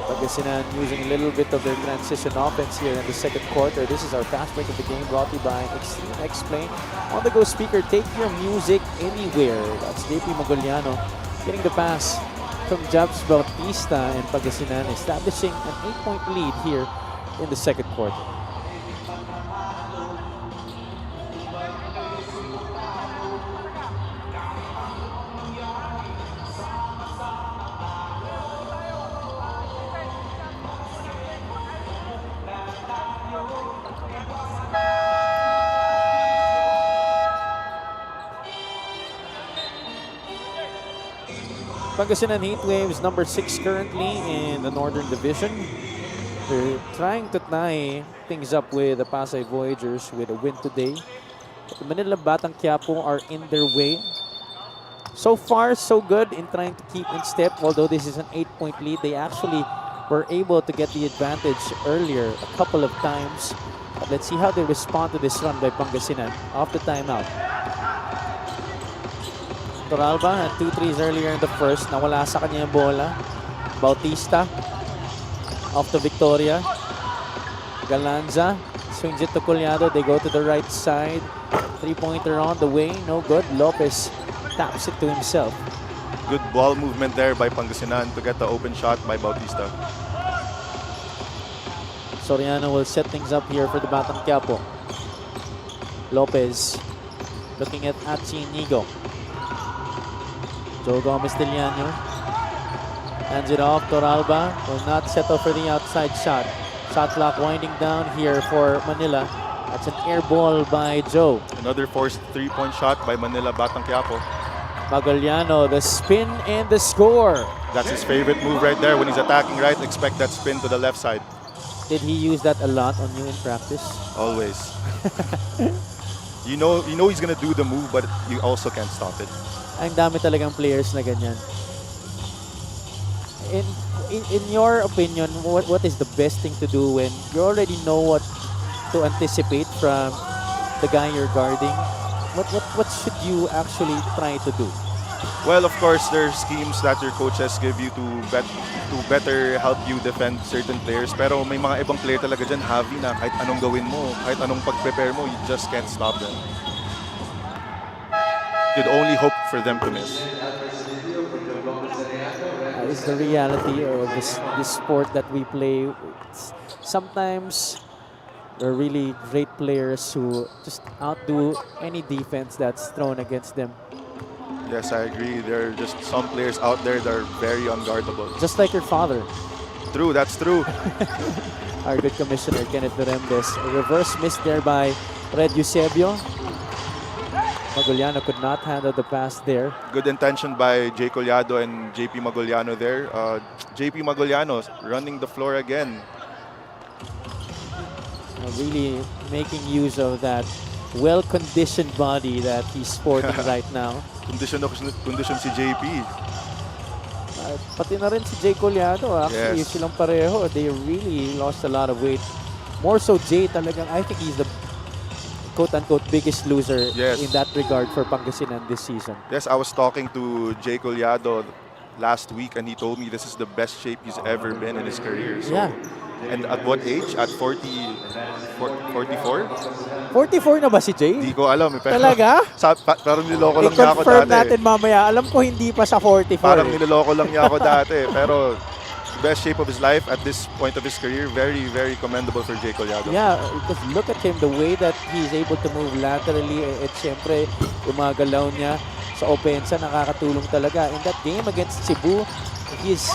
Pangasinan using a little bit of their transition offense here in the second quarter. This is our fast break of the game brought to you by Extreme Explain. On the go speaker, take your music anywhere. That's JP Magoliano getting the pass from Jabs Bautista, and Pangasinan establishing an 8-point lead here in the second quarter. Pangasinan Heatwaves, number 6 currently in the Northern Division. They're trying to tie things up with the Pasay Voyagers with a win today. But the Manila Batang Quiapo are in their way. So far, so good in trying to keep in step. Although this is an 8-point lead, they actually were able to get the advantage earlier a couple of times. But let's see how they respond to this run by Pangasinan off the timeout. Toralba had 2 threes earlier in the first. Nawala sa kanya yung bola. Bautista off to Victoria. Galanza swings it to Collado. They go to the right side. 3-pointer on the way. No good. Lopez taps it to himself. Good ball movement there by Pangasinan to get the open shot by Bautista. Soriano will set things up here for the Batang Quiapo. Lopez looking at Atsi Inigo. Joe Gomez Diliano hands it off. Toralba will not settle for the outside shot. Shot clock winding down here for Manila. That's an air ball by Joe. Another forced 3-point shot by Manila Batang Quiapo. Magoliano, the spin and the score. That's his favorite move right there. When he's attacking right, expect that spin to the left side. Did he use that a lot on you in practice? Always. you know he's gonna do the move, but you also can't stop it. Ang dami talagang players na ganyan. In your opinion, what is the best thing to do when you already know what to anticipate from the guy you're guarding? What should you actually try to do? Well, of course, there are schemes that your coaches give you to better help you defend certain players. Pero may mga ibang player talaga dyan, heavy na kahit anong gawin mo, kahit anong pag-prepare mo, you just can't stop them. You'd only hope for them to miss. It's the reality of this sport that we play. Sometimes there are really great players who just outdo any defense that's thrown against them. Yes, I agree. There are just some players out there that are very unguardable. Just like your father. True, that's true. Our good commissioner, Kenneth Beremdes. A reverse miss there by Red Eusebio. Magoliano could not handle the pass there. Good intention by Jay Collado and JP Magoliano there. JP Magoliano running the floor again. Really making use of that well-conditioned body that he's sporting right now. Condition si JP. Pati na rin si Jay Collado. Actually, Yes. silang pareho. They really lost a lot of weight. More so Jay talagang, I think he's the quote-unquote biggest loser in that regard for Pangasinan this season. Yes, I was talking to Jay Collado last week and he told me this is the best shape he's ever been in his career. So, Yeah. And at what age? At 44? 44 na ba si Jay? Hindi ko alam. Pero, Talaga? parang niloko lang niya ako I-confirm dati. natin mamaya. Alam ko hindi pa sa 44. Parang niloko lang niya ako dati. Pero best shape of his life at this point of his career. Very, very commendable for Jay Collado. Yeah, because look at him, the way that he's able to move laterally. At syempre, yung mga galaw niya sa opensa, nakakatulong talaga. In that game against Cebu, his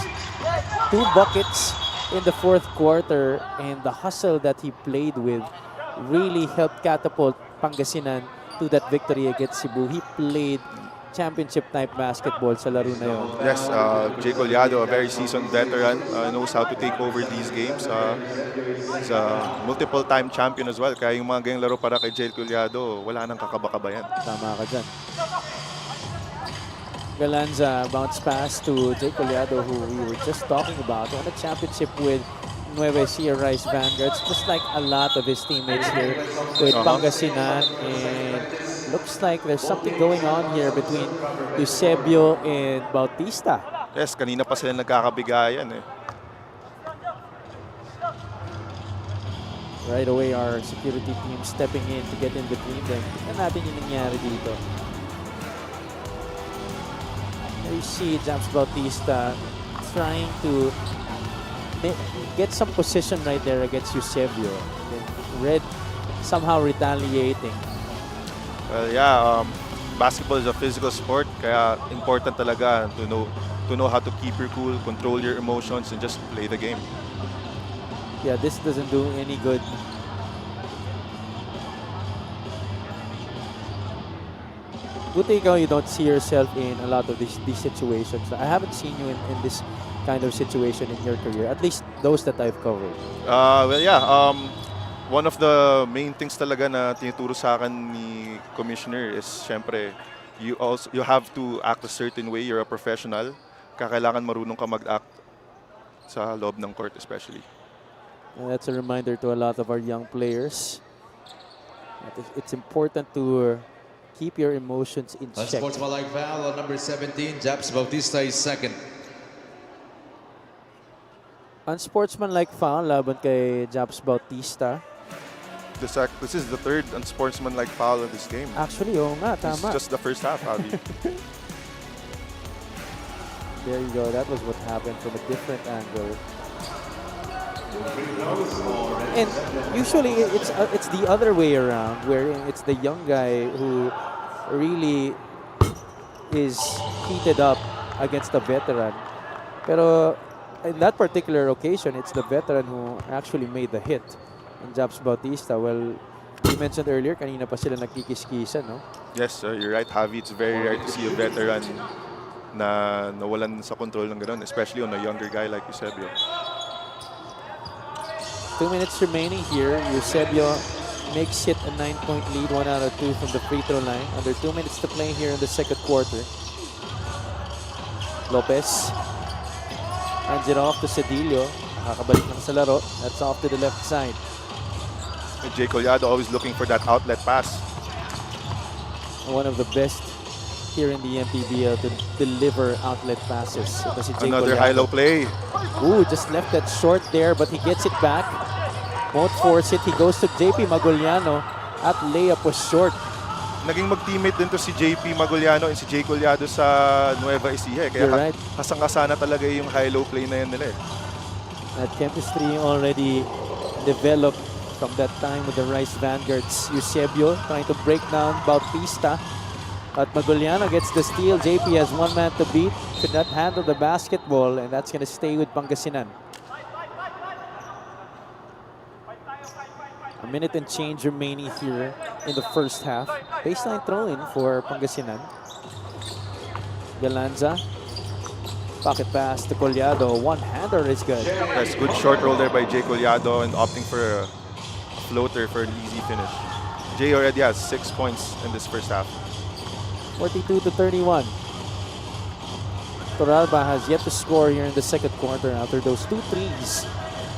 2 buckets in the fourth quarter and the hustle that he played with really helped catapult Pangasinan to that victory against Cebu. He played championship-type basketball sa laro na yun. Yes, Jay Collado, a very seasoned veteran, knows how to take over these games. He's a multiple-time champion as well. Kaya yung mga ganyang laro para kay Jay Collado, wala nang kakabaka yan. Tama ka dyan. Galanza bounce pass to Jake Collado, who we were just talking about, won a championship with Nueva Ecija Rice Vanguards, just like a lot of his teammates here with Pangasinan. And looks like there's something going on here between Eusebio and Bautista. Yes, kanina pa sila nagkakabigayan eh. Right away, our security team stepping in to get in between them. Tingnan natin yung nangyari dito. There you see James Bautista trying to get some position right there against Eusebio. Then Red somehow retaliating. Well, yeah, basketball is a physical sport, kaya important talaga to know how to keep your cool, control your emotions, and just play the game. Yeah, this doesn't do any good. Buti ikaw, you don't see yourself in a lot of these situations. I haven't seen you in this kind of situation in your career, at least those that I've covered. Well, yeah, one of the main things talaga na tinuturo sa akin ni Commissioner is, syempre, you have to act a certain way. You're a professional. Kailangan marunong ka mag-act sa loob ng court especially. And that's a reminder to a lot of our young players. It's important to keep your emotions in check. Unsportsmanlike foul on number 17. Japs Bautista is second. Unsportsmanlike foul laban kay Japs Bautista. This is the third unsportsmanlike foul of this game. Actually, oo nga, This tama. is just the first half, Abby. There you go. That was what happened from a different angle. And usually it's the other way around, where it's the young guy who really is heated up against the veteran. Pero in that particular occasion, it's the veteran who actually made the hit. And Japs Bautista, well, you mentioned earlier, kanina pa sila nagkikiskisan, no? Yes, you're right, Javi. It's very rare to see a veteran na nawalan sa control ng ganun, especially on a younger guy like Eusebio. 2 minutes remaining here. Eusebio makes it a 9-point lead, 1 out of 2 from the free throw line. Under 2 minutes to play here in the second quarter. Lopez hands it off to Cedillo. Nakakabalik lang sa laro. That's off to the left side. And Jay Collado always looking for that outlet pass. One of the best here in the MPBL to deliver outlet passes. Ito si Jay Another Collado. high-low play. Ooh, just left that short there, but he gets it back. Won't force it. He goes to JP Maguliano. At layup was short. Naging mag-teammate din to si JP Maguliano and si Jay Collado sa Nueva Ecija. Kaya You're right. kasang-kasana talaga yung high-low play na yan nila eh. That chemistry already developed from that time with the Rice Vanguards. Eusebio trying to break down Bautista. But Maguliano gets the steal. JP has one man to beat. Could not handle the basketball, and that's going to stay with Pangasinan. A minute and change remaining here in the first half. Baseline throw-in for Pangasinan. Galanza. Pocket pass to Collado. One-hander is good. Yes, good short roll there by Jay Collado and opting for a floater for an easy finish. Jay already has 6 points in this first half. 42 to 31. Toralba has yet to score here in the second quarter after those 2 threes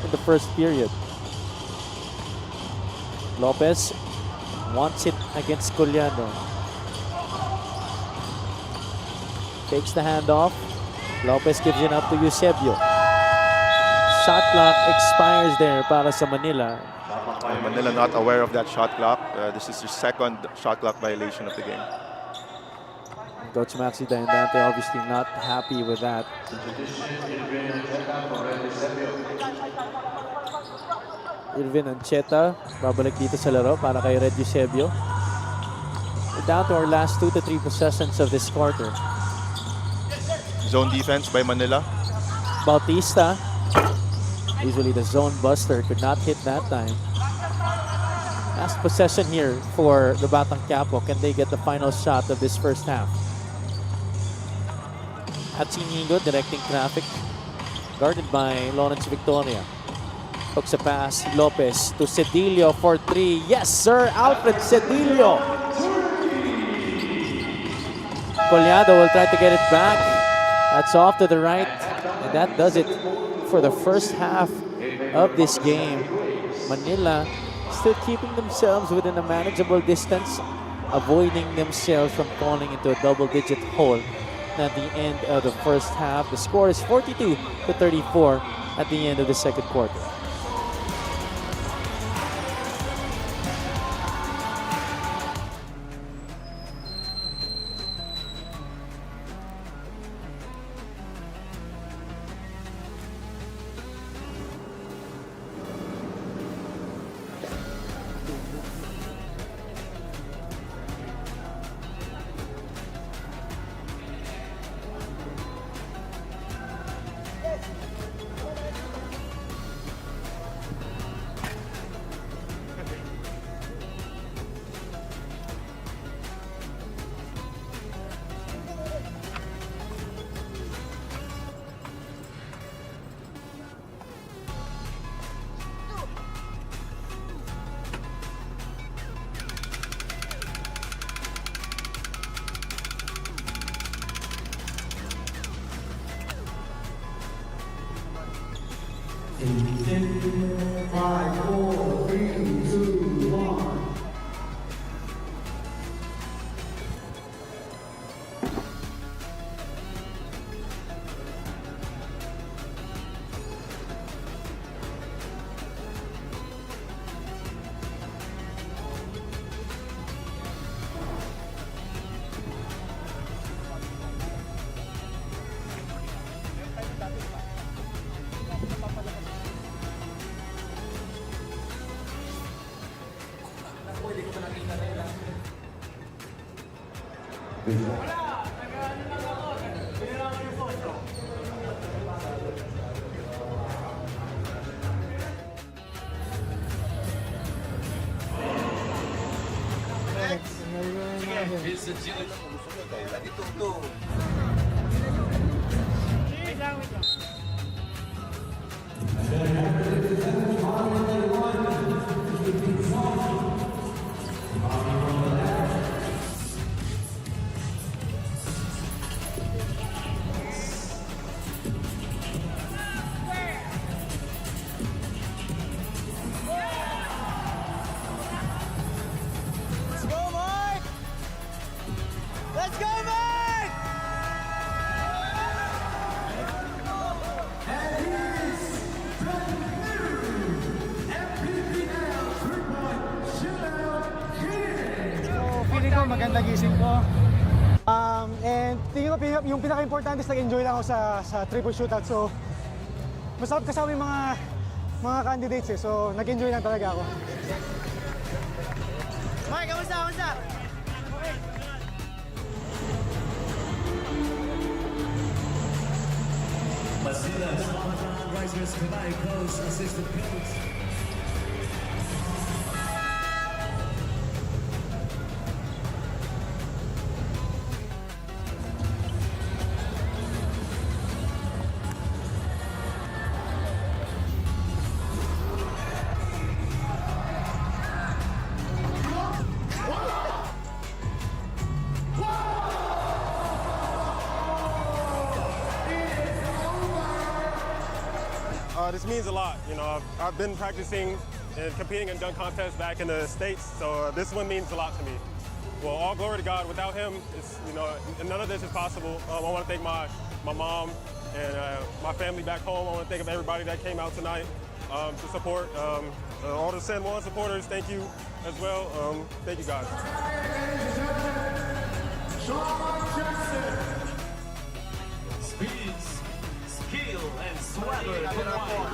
in the first period. Lopez wants it against Collado. Takes the handoff. Lopez gives it up to Eusebio. Shot clock expires there para sa Manila. Manila not aware of that shot clock. This is their second shot clock violation of the game. Coach Maxi Daindante obviously not happy with that. Irvin Ancheta babalik dito sa laro para kay Red Eusebio. We're down to our last 2 to 3 possessions of this quarter. Zone defense by Manila. Bautista, usually the zone buster, could not hit that time. Last possession here for the Batang Quiapo. Can they get the final shot of this first half? Hatsinigo directing traffic, guarded by Lawrence Victoria. Hooks a pass, Lopez to Cedillo for 3. Yes, sir, Alfred Cedillo. Collado will try to get it back. That's off to the right. And that does it for the first half of this game. Manila still keeping themselves within a manageable distance, avoiding themselves from falling into a double-digit hole at the end of the first half. The score is 42-34 at the end of the second quarter. Feeling ko maganda gising ko. And tingin ko yung pinaka-importante is nag-enjoy lang ako sa triple shootout. So, masarap kasama yung mga candidates eh. So, nag-enjoy lang talaga ako. Mike, kamusta? Kamusta? Basilas, Risers tonight, close assistant coach. This means a lot. You know, I've been practicing and competing in dunk contests back in the States, so this one means a lot to me. Well, all glory to God. Without him, none of this is possible. I want to thank my mom and my family back home. I want to thank everybody that came out tonight to support. All the San Juan supporters, thank you as well. Thank you guys. Speeds, skill, and swagger combined.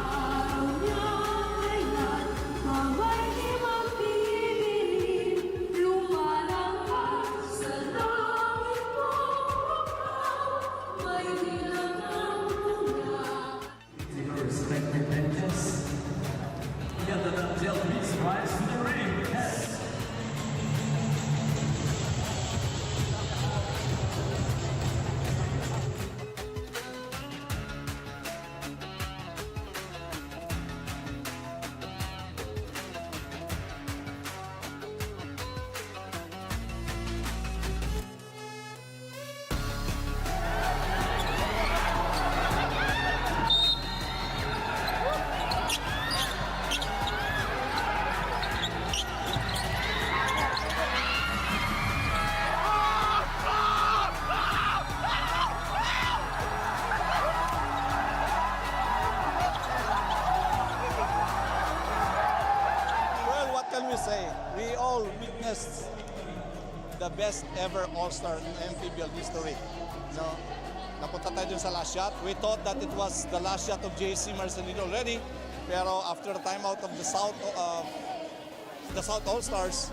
the best ever All-Star in MPBL history. No, napunta tayo dun sa last shot. We thought that it was the last shot of JC Marcelino already, pero after the timeout of the South All-Stars,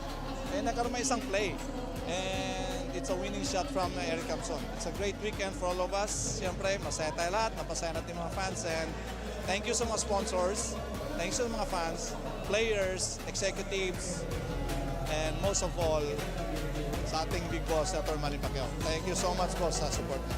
nagkaroon may isang play. And it's a winning shot from Eric Camson. It's a great weekend for all of us. Siyempre, masaya tayo lahat, napasaya natin mga fans. And thank you sa mga sponsors, thanks sa mga fans, players, executives, and most of all, sa ating big boss, Senator Manny Pacquiao. Thank you so much, boss, sa support mo.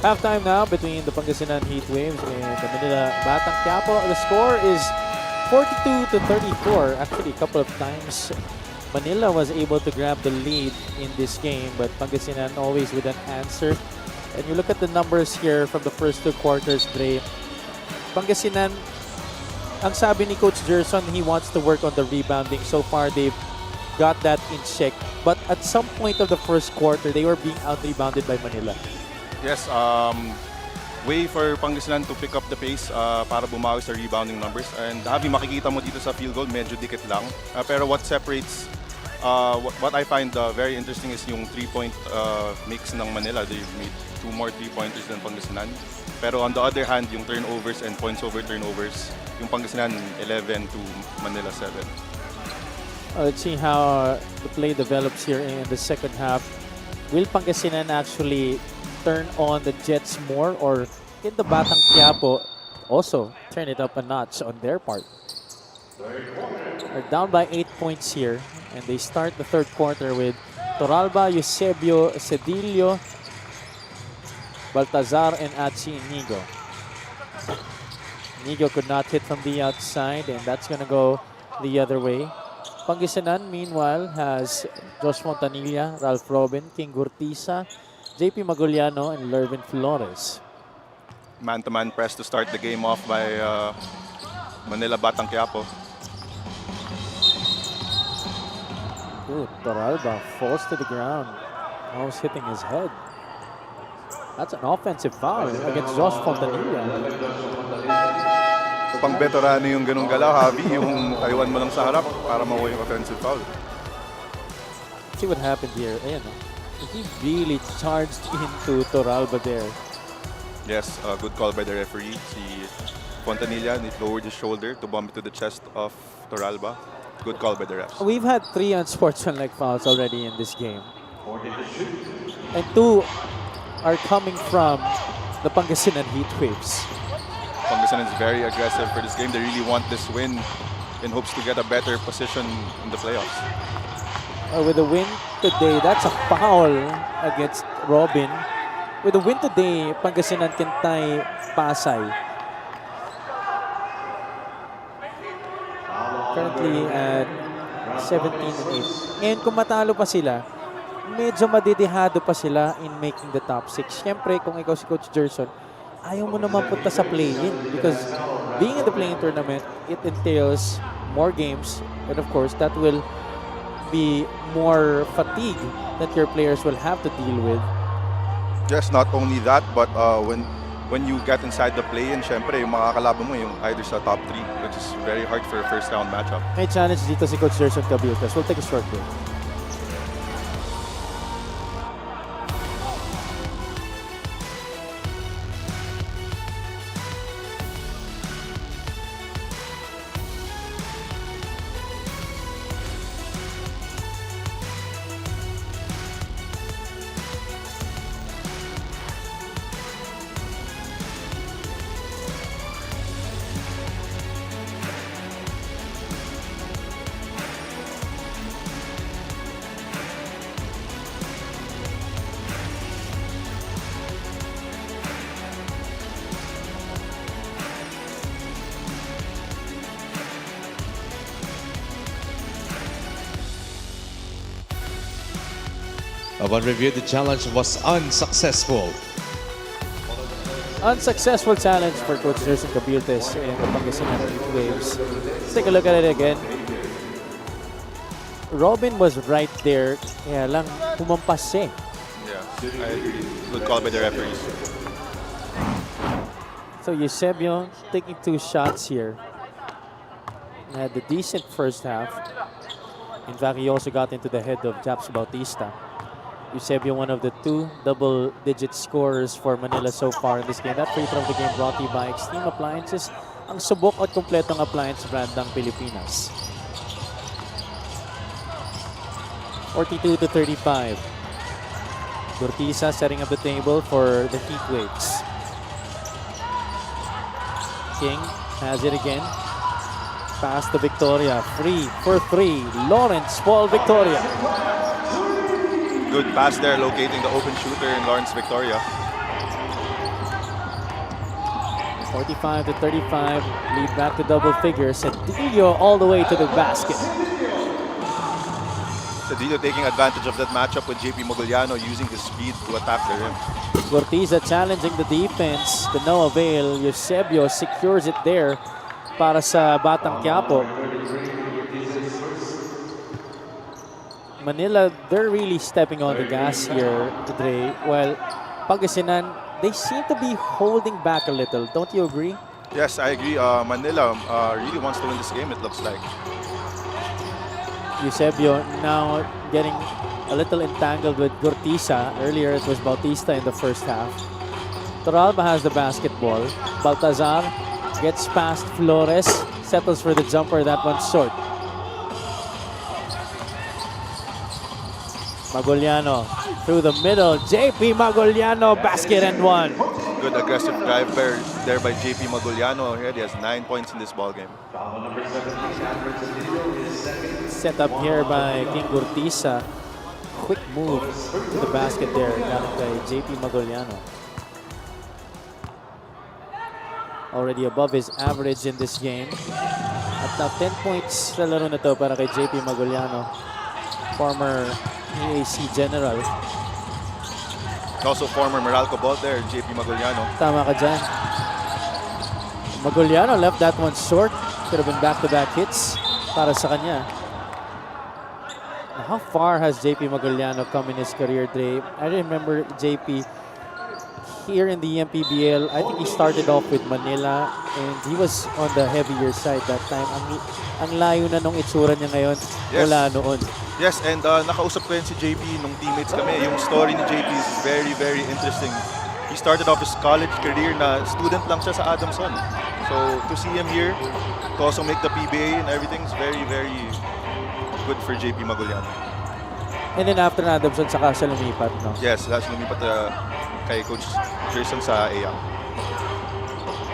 Halftime now between the Pangasinan Heatwaves and the Manila Batang Quiapo. The score is 42-34. Actually, a couple of times Manila was able to grab the lead in this game, but Pangasinan always with an answer. And you look at the numbers here from the first two quarters, Dre. Pangasinan ang sabi ni Coach Gerson, he wants to work on the rebounding. So far, they've got that in check. But at some point of the first quarter, they were being out-rebounded by Manila. Yes, way for Pangasinan to pick up the pace para bumawi sa rebounding numbers. And Javi, makikita mo dito sa field goal, medyo dikit lang. Pero what separates, what I find very interesting is yung 3-point mix ng Manila. They've made 2 more 3-pointers than Pangasinan. Pero on the other hand, yung turnovers and points over turnovers, yung Pangasinan 11 to Manila 7. Let's see how the play develops here in the second half. Will Pangasinan actually turn on the Jets more, or can the Batang Quiapo also turn it up a notch on their part? They're down by 8 points here, and they start the third quarter with Torralba, Eusebio, Cedillo, Baltazar, and Atsi Inigo. Inigo could not hit from the outside, and that's going to go the other way. Pangasinan, meanwhile, has Josh Montanilla, Ralph Robin, King Gurtiza, JP Maguliano, and Lervin Flores. Man-to-man press to start the game off by Manila Batang Quiapo. Good, Torralba falls to the ground, almost hitting his head. That's an offensive foul against Josh Fontanilla. Pang veterano yung ganung galaw, Javi, yung taiwan mo lang sa harap para makuha yung offensive foul. See what happened here. Ayan, he really charged into Torralba there. Yes, good call by the referee. Si Fontanilla lowered his shoulder to bump it to the chest of Torralba. Good call by the refs. We've had 3 unsportsmanlike fouls already in this game. And 2 are coming from the Pangasinan Heatwaves. Pangasinan is very aggressive for this game. They really want this win in hopes to get a better position in the playoffs. With the win today, that's a foul against Robin. With the win today, Pangasinan can tie Pasay. Currently at 17-8. Ngayon, kung matalo pa sila, medyo madidihado pa sila in making the top 6. Siyempre, kung ikaw si Coach Gerson, ayaw mo naman punta sa play-in because being in the play-in tournament, it entails more games, and of course, that will be more fatigue that your players will have to deal with. Yes, not only that, but when you get inside the play-in, syempre, yung makakalaban mo yung either sa top 3, which is very hard for a first-round matchup. May challenge dito si Coach Gerson Cabiltas. We'll take a short break. Upon review, the challenge was unsuccessful. Unsuccessful challenge for Coach Gerson Cabiltas and the Pangasinan Heatwaves. Let's take a look at it again. Robin was right there, kaya lang humampas siya. Yeah, I agree. Good call by the referees. So Eusebio taking 2 shots here. He had a decent first half. In fact, he also got into the head of Japs Bautista. Eusebio, one of the 2 double-digit scorers for Manila so far in this game. That free throw of the game brought to you by Extreme Appliances, ang subok at kompletong appliance brand ng Pilipinas. 42-35. Gurtiza setting up the table for the Heatwaves. King has it again. Pass to Victoria. Free for 3. Lawrence Paul Victoria. Good pass there, locating the open shooter in Lawrence Victoria. 45-35, lead back to double figures. Cedillo all the way to the basket. Cedillo taking advantage of that matchup with JP Maguliano, using his speed to attack the rim. Gurtiza challenging the defense to no avail. Eusebio secures it there. para sa Batang Quiapo. Manila, they're really stepping on the gas here today. While Pangasinan, they seem to be holding back a little. Don't you agree? Yes, I agree. Manila really wants to win this game, it looks like. Eusebio now getting a little entangled with Gurtiza. Earlier it was Bautista in the first half. Toralba has the basketball. Baltazar gets past Flores, settles for the jumper, that one's short. Maguliano through the middle. JP Maguliano, basket and one. Good aggressive drive there by JP Maguliano. He has 9 points in this ball game. Set up here by King Gurtiza. Quick move to the basket there by JP Maguliano. Already above his average in this game. At now 10 points sa laro na to para kay JP Maguliano, former EAC General. Also former Meralco ball there, JP Maguliano. Tama ka dyan. Maguliano left that one short. Could have been back-to-back hits para sa kanya. Now, how far has JP Maguliano come in his career, Dre? I remember JP here in the MPBL. I think he started off with Manila and he was on the heavier side that time. Ang layo na nung itsura niya ngayon mula noon. Yes, and nakausap ko yun si JP nung teammates kami. Yung story ni JP is very, very interesting. He started off his college career na student lang siya sa Adamson. So to see him here, to also make the PBA and everything is very, very good for JP Maguliano. And then after Adamson, saka siya lumipat, no? Yes, that's lumipat kay Coach Gerson sa AYAM.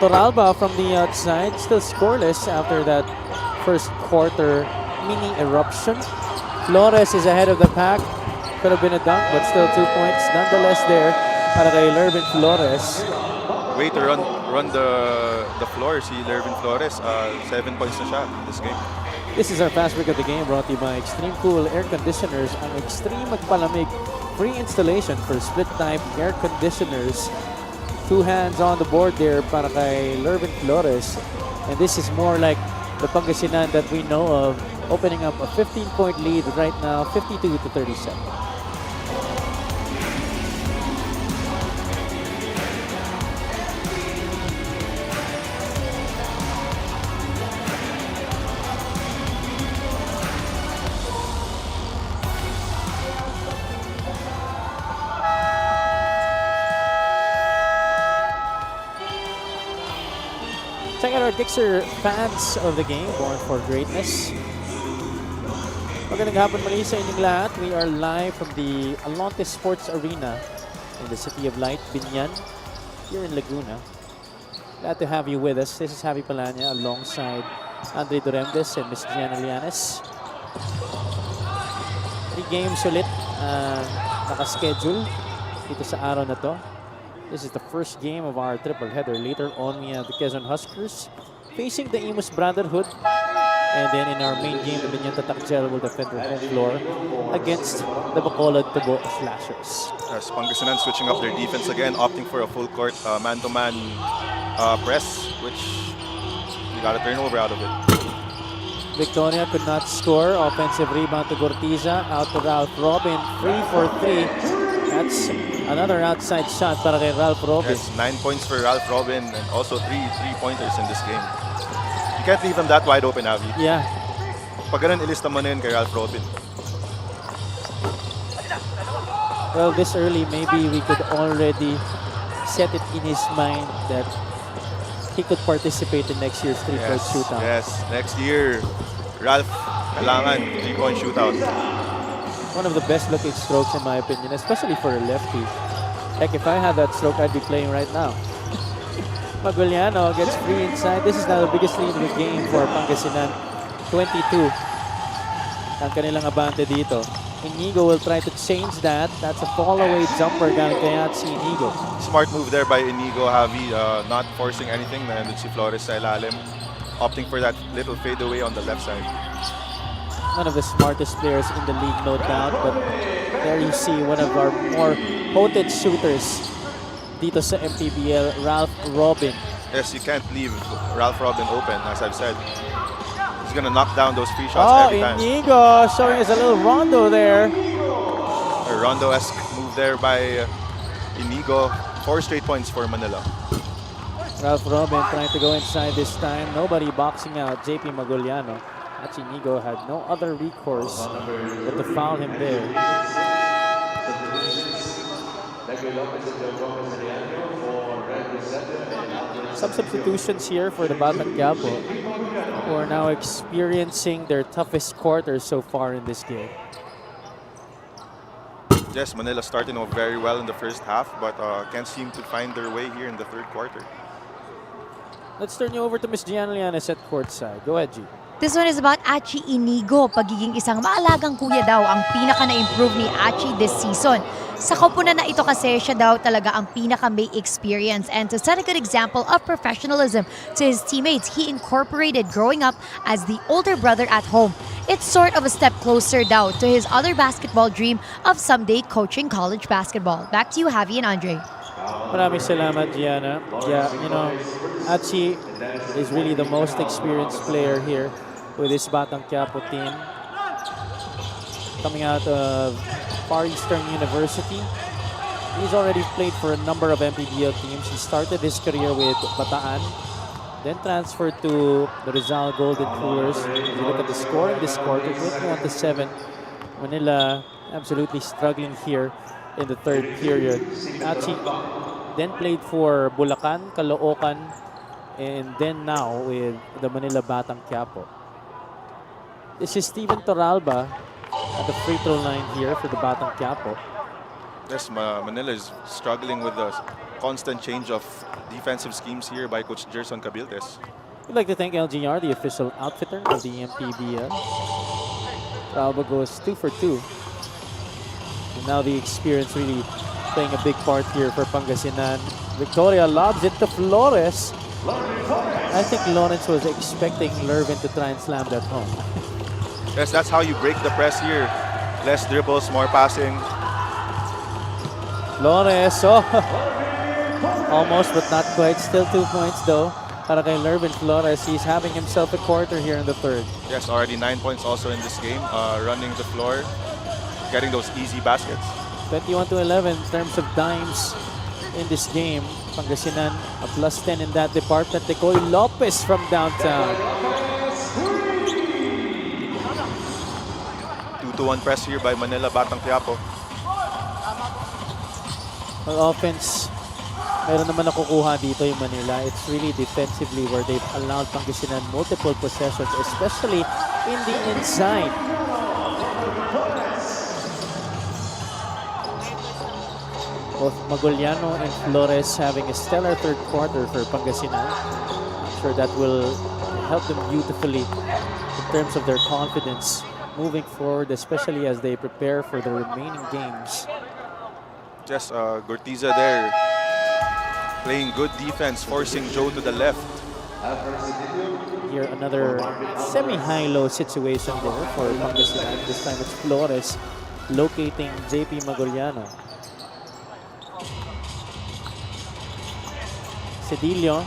Toralba from the outside, still scoreless after that first quarter mini eruption. Flores is ahead of the pack. Could have been a dunk, but still 2 points. Nonetheless there para kay Lervin Flores. Way to run the floor, si Lervin Flores. 7 points na siya this game. This is our fast break of the game brought to you by Extreme Cool Air Conditioners. Ang Extreme Magpalamig. Free installation for split type air conditioners. 2 hands on the board there para kay Lervin Flores. And this is more like the Pangasinan that we know of, opening up a 15-point lead right now, 52-37. Check out our Dixer fans of the game, born for greatness. Magandang hapon muli sa inyong lahat. We are live from the Alonte Sports Arena in the City of Light, Binyan, here in Laguna. Glad to have you with us. This is Javi Palanya alongside Andre Duremdes and Ms. Gianna Lianes. 3 games ulit nakaschedule dito sa araw na to. This is the first game of our triple header. Later on, we have the Quezon Huskers facing the Imus Brotherhood. And then in our main game, the Binyan Tatakjel will defend their home floor against the Bacolod Tubo Slashers. Yes, Pangasinan switching up their defense again, opting for a full court man-to-man press, which we got a turnover out of it. Victoria could not score. Offensive rebound to Gurtiza. Out to Ralph Robin. 3 for 3. That's another outside shot para kay Ralph Robin. Yes, 9 points for Ralph Robin and also 3 3-pointers in this game. You can't leave him that wide open, Avi. Yeah. Pag ganun, ilista mo na yun kay Ralph Robin. Well, this early, maybe we could already set it in his mind that he could participate in next year's 3-point shootout. Yes, next year, Ralph, kailangan 3-point shootout. One of the best looking strokes in my opinion, especially for a lefty. Heck, if I had that stroke, I'd be playing right now. Maguliano gets free inside. This is now the biggest lead in the game for Pangasinan. 22 ang kanilang abante dito. Inigo will try to change that. That's a fall-away jumper galing kay si Inigo. Smart move there by Inigo, Javi, not forcing anything. Nandun si Flores sa ilalim, opting for that little fadeaway on the left side. One of the smartest players in the league, no doubt. But there you see one of our more potent shooters dito sa MPBL, Ralph Robin. Yes, you can't leave Ralph Robin open, as I've said. He's gonna knock down those free shots every time. Inigo showing us a little rondo there. A Rondo-esque move there by Inigo. 4 straight points for Manila. Ralph Robin trying to go inside this time. Nobody boxing out JP Maguliano. Inigo had no other recourse but to foul him there. Some substitutions here for the Batang Quiapo, who are now experiencing their toughest quarter so far in this game. Yes, Manila starting off very well in the first half, but can't seem to find their way here in the third quarter. Let's turn you over to Miss Gian Lianes at courtside. Go ahead, G. This one is about Achi Inigo. Pagiging isang maalagang kuya daw ang pinaka na-improve ni Achi this season. Sa koponan na ito kasi siya daw talaga ang pinaka may experience, and to set a good example of professionalism to his teammates, he incorporated growing up as the older brother at home. It's sort of a step closer daw to his other basketball dream of someday coaching college basketball. Back to you, Javi and Andre. Maraming salamat, Gianna. Yeah, you know, Achi is really the most experienced player here with this Batang Quiapo team. Coming out of Far Eastern University. He's already played for a number of MPBL teams. He started his career with Bataan, then transferred to the Rizal Golden Coolers. If you look at the score in this quarter, 21-7. Manila absolutely struggling here in the third period. Achi then played for Bulacan, Caloocan, and then now with the Manila Batang Quiapo. This is Steven Torralba at the free throw line here for the Batang Quiapo. Yes, Manila is struggling with the constant change of defensive schemes here by Coach Gerson Cabiltes. We'd like to thank LGR, the official outfitter of the MPBL. Torralba goes 2 for 2. And now the experience really playing a big part here for Pangasinan. Victoria lobs it to Flores. I think Lawrence was expecting Lervin to try and slam that home. Yes, that's how you break the press here. Less dribbles, more passing. Flores, oh, almost but not quite. Still 2 points though. Para kay Lervin Flores, he's having himself a quarter here in the third. Yes, already 9 points also in this game. Running the floor, getting those easy baskets. 21-11 in terms of dimes in this game. Pangasinan a plus 10 in that department. Decoy Lopez from downtown. 2-1 press here by Manila Batang Quiapo. Well, offense, meron naman nakukuha dito yung Manila. It's really defensively where they've allowed Pangasinan multiple possessions, especially in the inside. Both Maguliano and Flores having a stellar third quarter for Pangasinan. I'm sure that will help them beautifully in terms of their confidence moving forward, especially as they prepare for the remaining games. Just Gortiza there, playing good defense, forcing Joe to the left. Here another semi-high-low situation there for Pangasinan. This time it's Flores locating JP Maguliano. Cedillo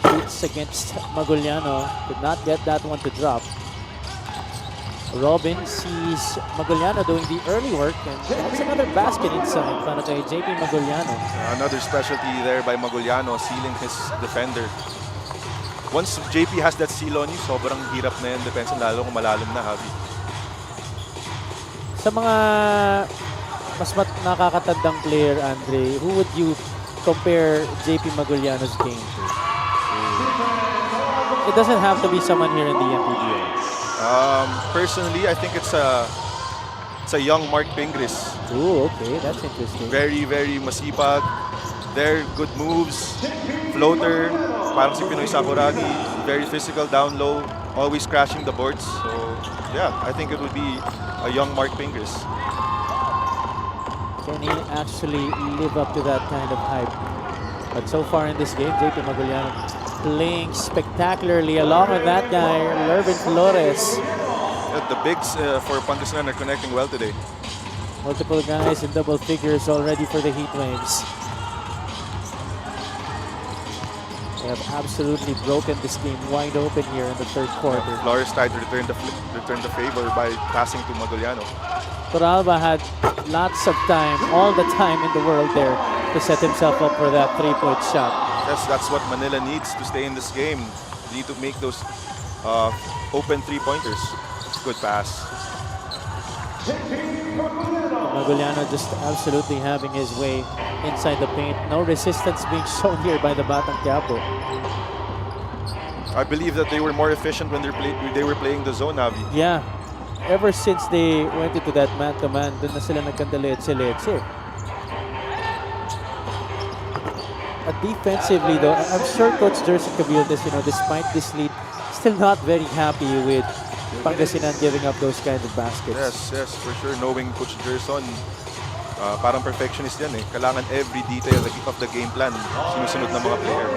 shoots against Maguliano, could not get that one to drop. Robin sees Maguliano doing the early work, and that's another basket inside para kay JP Maguliano. Another specialty there by Maguliano, sealing his defender. Once JP has that seal on you, sobrang hirap na yung defense, lalo kung malalim na, Javi. Sa mga mas nakakatandang player, Andre, who would you compare JP Maguliano's game to? It doesn't have to be someone here in the MPBL. Personally, I think it's a young Mark Pingris. Ooh, okay, that's interesting. Very, very masipag. They're good moves. Floater, parang si Pinoy Sakuragi. Very physical, down low, always crashing the boards. So, yeah, I think it would be a young Mark Pingris. Can he actually live up to that kind of hype? But so far in this game, JP Maguliano playing spectacularly along with that guy, Lervin Flores. The bigs for Pangasinan are connecting well today. Multiple guys in double figures already for the Heat Waves. They have absolutely broken this game wide open here in the third quarter. Flores tried to return the favor by passing to Magoliano. Toralba had lots of time, all the time in the world there to set himself up for that three-point shot. Yes, that's what Manila needs to stay in this game. They need to make those open three-pointers. Good pass. Magoliano just absolutely having his way inside the paint. No resistance being shown here by the Batang Quiapo. I believe that they were more efficient when they were playing the zone, Avi. Yeah. Ever since they went into that man-to-man, dun na sila nagkandaletse-letse. Defensively though, I'm sure Coach Jerson Cabildes, despite this lead, still not very happy with Pangasinan giving up those kinds of baskets. Yes, for sure. Knowing Coach Gerson, parang perfectionist yan eh. Kailangan every detail of the game plan sinusunod ng mga player.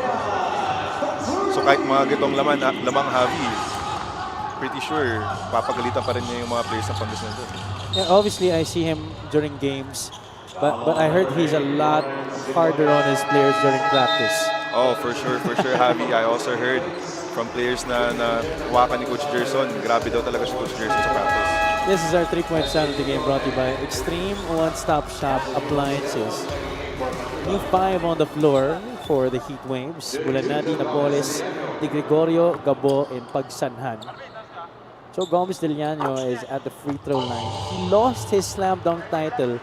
So kahit mga gitong lamang Javi, pretty sure papagalitan pa rin niya yung mga players ng Pangasinan doon. Yeah, obviously I see him during games, but I heard he's a lot harder on his players during practice. Oh, for sure, Javi. I also heard from players na wakan ni Coach Gerson. Grabe daw talaga si Coach Gerson sa practice. This is our 3-point sound of the game brought to you by Extreme One-Stop Shop Appliances. New 5 on the floor for the Heat Waves. Bulanadi, Napoles, Di Gregorio, Gabo, and Pagsanhan. So Gomez Deliano is at the free throw line. He lost his slam dunk title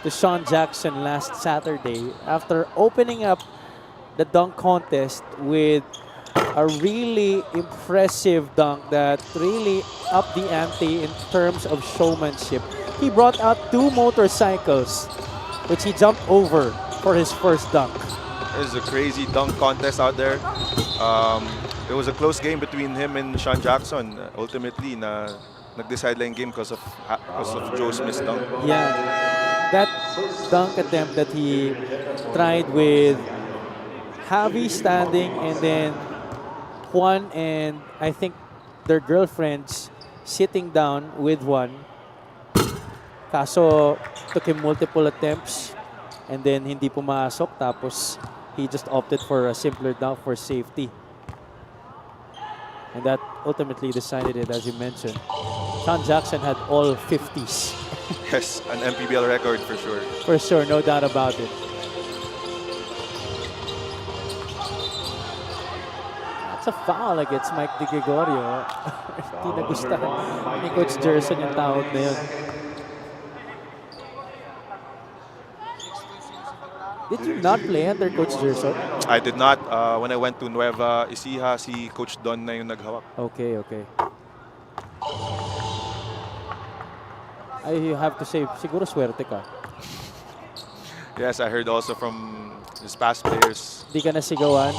to Sean Jackson last Saturday after opening up the dunk contest with a really impressive dunk that really upped the ante in terms of showmanship. He brought out 2 motorcycles, which he jumped over for his first dunk. There's a crazy dunk contest out there. It was a close game between him and Sean Jackson. Ultimately, nag-decide lang game because of Joe's missed dunk. Yeah, that dunk attempt that he tried with Javi standing and then Juan and I think their girlfriends sitting down with Juan. Kaso took him multiple attempts and then hindi pumasok, tapos he just opted for a simpler dunk for safety. And that ultimately decided it, as you mentioned. Sean Jackson had all 50s. Yes, an MPBL record for sure. For sure, no doubt about it. That's a foul against Mike Di Gregorio. Hindi nagustuhan ni Coach Gerson yung tawag na yun. Did you not play under Coach Gerson? I did not. When I went to Nueva Ecija, si Coach Don na yung naghawak. Okay. I have to say, siguro swerte ka. Yes, I heard also from his past players. Di ka nasigawan,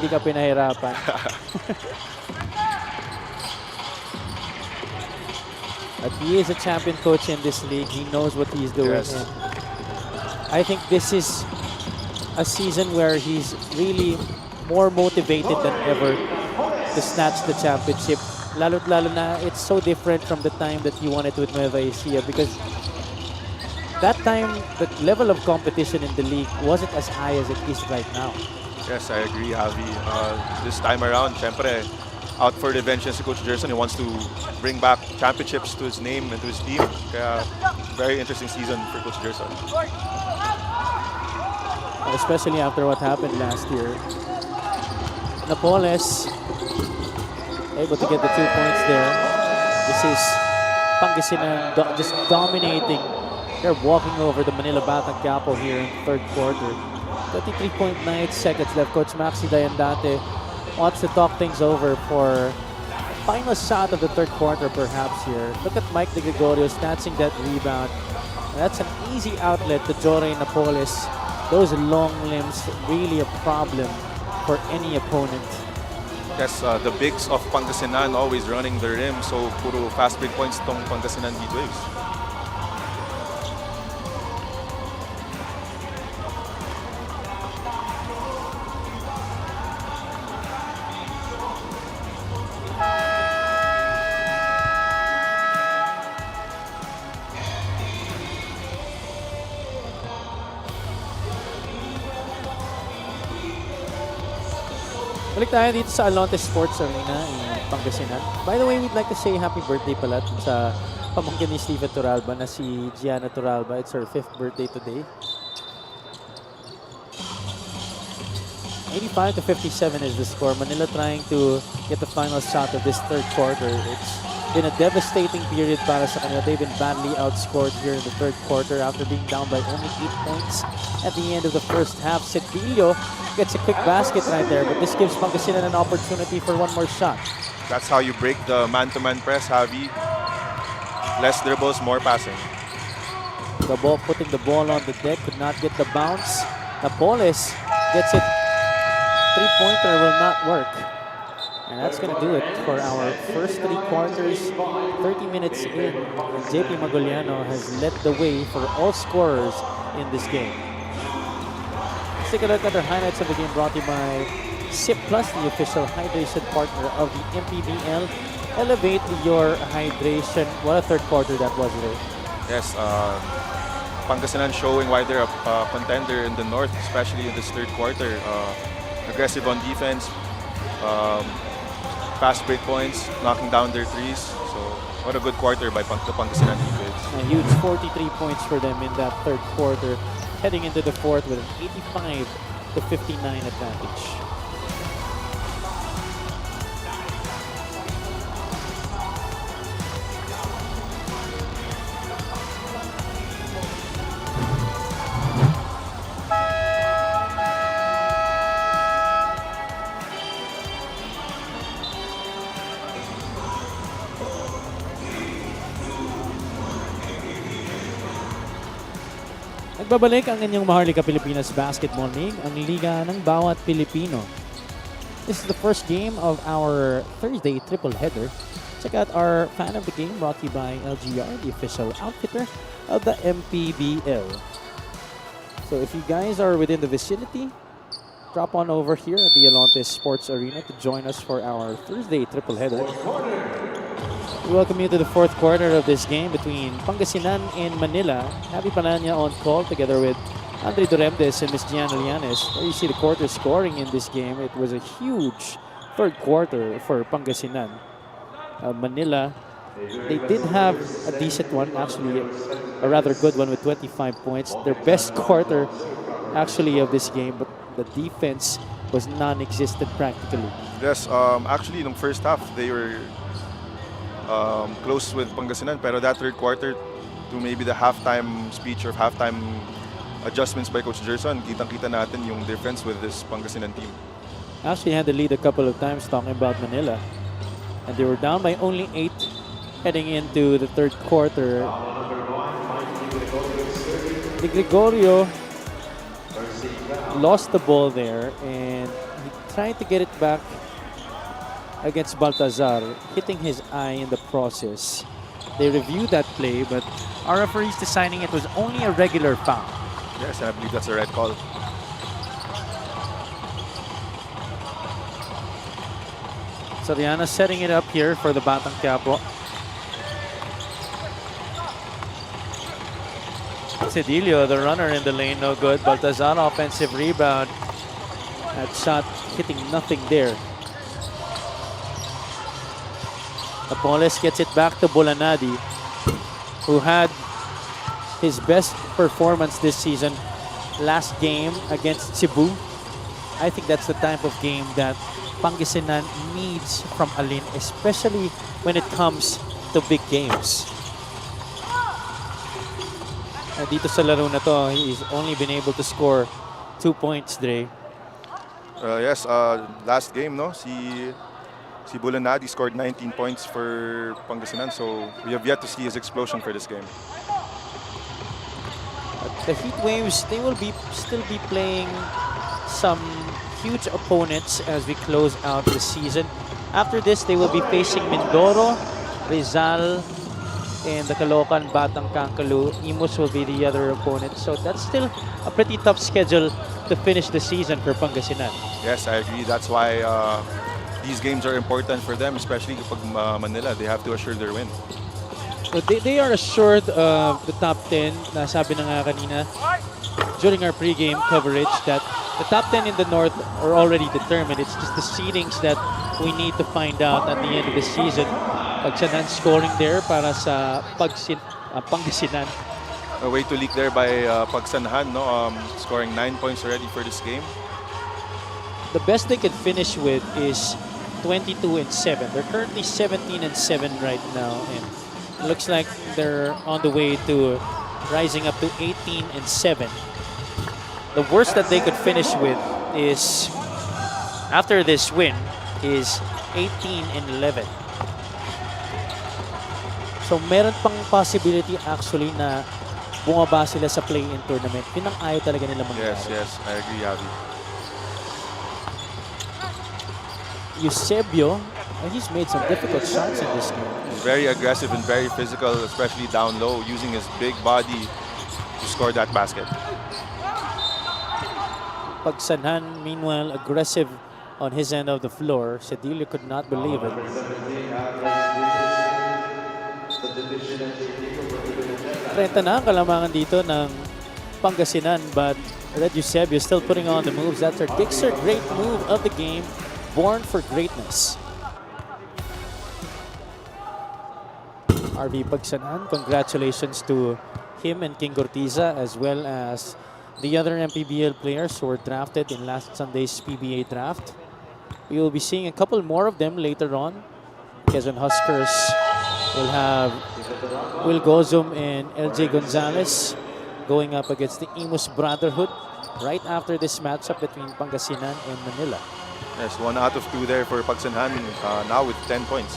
di ka pinahirapan. But he is a champion coach in this league. He knows what he's doing. Yes. And I think this is a season where he's really more motivated than ever to snatch the championship. Lalo na it's so different from the time that he won it with Nueva Ecija, because that time the level of competition in the league wasn't as high as it is right now. Yes, I agree, Javi. This time around, syempre, out for the vengeance si Coach Gerson. He wants to bring back championships to his name and to his team. Kaya, very interesting season for Coach Gerson. Especially after what happened last year. Napoles able to get the 2 points there. This is Pangasinan just dominating. They're walking over the Manila Batang Quiapo here in the third quarter. 33.9 seconds left. Coach Maxi Dayandate wants to talk things over for final shot of the third quarter perhaps here. Look at Mike Di Gregorio snatching that rebound. And that's an easy outlet to Jory Napoles. Those long limbs really a problem for any opponent. Yes, the bigs of Pangasinan always running the rim. So, puro fast break points tong Pangasinan Heat Waves. Balik tayo dito sa Alonte Sports Arena in Pangasinan. By the way, we'd like to say happy birthday pala sa pamangkin ni Steven Turalba na si Gianna Turalba. It's her 5th birthday today. 85-57 is the score. Manila trying to get the final shot of this third quarter. It's been a devastating period para sa kanila. They've been badly outscored here in the third quarter after being down by only 8 points at the end of the first half. Cedillo gets a quick basket right there, but this gives Pangasinan an opportunity for one more shot. That's how you break the man-to-man press, Javi. Less dribbles, more passing. The ball putting the ball on the deck, could not get the bounce. Napoles gets it. Three-pointer will not work. And that's going to do it for our first 3 quarters, 30 minutes in. And JP Magoliano has led the way for all scorers in this game. Let's take a look at the highlights of the game brought to you by SIP Plus, the official hydration partner of the MPBL. Elevate your hydration. What a third quarter that was today. Yes, Pangasinan showing why they're a contender in the north, especially in this third quarter. Aggressive on defense, fast break points, knocking down their threes. So what a good quarter by the Pangasinan defense. A huge 43 points for them in that third quarter, heading into the fourth with an 85-59 advantage. Nagbabalik ang inyong Maharlika Pilipinas Basketball League, ang liga ng bawat Pilipino. This is the first game of our Thursday triple header. Check out our fan of the game brought to you by LGR, the official outfitter of the MPBL. So if you guys are within the vicinity, drop on over here at the Alonte Sports Arena to join us for our Thursday triple header. We welcome you to the fourth quarter of this game between Pangasinan and Manila. Javi Palanya on call together with Andre Duremdes and Ms. Gianna Lianes. There you see the quarter scoring in this game. It was a huge third quarter for Pangasinan. Manila, they did have a decent one, actually a rather good one with 25 points. Their best quarter actually of this game, but the defense was non-existent practically. Yes, actually in the first half they were close with Pangasinan, pero that third quarter to maybe the halftime speech or halftime adjustments by Coach Gerson, kitang-kita natin yung difference with this Pangasinan team. Actually had the lead a couple of times talking about Manila, and they were down by only 8 heading into the third quarter. De Gregorio lost the ball there and he tried to get it back against Baltazar, hitting his eye in the process. They reviewed that play, but our referees deciding it was only a regular foul. Yes, I believe that's a red call. Soriano setting it up here for the Batang Quiapo. Cedillo, the runner in the lane, no good. Baltazar, offensive rebound. That shot hitting nothing there. Napoles gets it back to Bolanadi, who had his best performance this season last game against Cebu. I think that's the type of game that Pangasinan needs from Alin, especially when it comes to big games. And dito sa laro na to, he's only been able to score 2 points, Dre. Yes, last game, no? Si Bulanadi scored 19 points for Pangasinan, so we have yet to see his explosion for this game. The Heat Waves, they will still be playing some huge opponents as we close out the season. After this, they will be facing Mindoro, Rizal, and the Caloocan Batang Kankalu. Imus will be the other opponent. So that's still a pretty tough schedule to finish the season for Pangasinan. Yes, I agree. That's why these games are important for them, especially kapag Manila. They have to assure their win. So they are assured of the top 10. Nasabi na nga kanina during our pregame coverage that The top 10 in the North are already determined. It's just the seedings that we need to find out at the end of the season. Pagsanan scoring there para sa Pangasinan. A way to leak there by Pagsanhan, no? Scoring 9 points already for this game. The best they could finish with is 22-7. They're currently 17-7 right now, and it looks like they're on the way to rising up to 18-7. The worst that they could finish with is, after this win, is 18-11. So meron pang possibility actually na bumaba sila sa play-in tournament. Yun ang ayaw talaga nila mangyari. Yes, I agree, Javi. Eusebio, he's made some difficult shots in this game. Very aggressive and very physical, especially down low, using his big body to score that basket. Pagsanhan, meanwhile, aggressive on his end of the floor. Cedillo could not believe it. Trenta na ang kalamangan dito ng Pangasinan, but Red Eusebio still putting on the moves. That's our Dixer great move of the game, born for greatness. RV Pagsanhan, congratulations to him and King Gortiza, as well as the other MPBL players who were drafted in last Sunday's PBA draft. We will be seeing a couple more of them later on. Quezon Huskers will have Will Gozum and LJ Gonzalez going up against the Imus Brotherhood right after this matchup between Pangasinan and Manila. Yes, 1 out of 2 there for Pagsanhan, now with 10 points.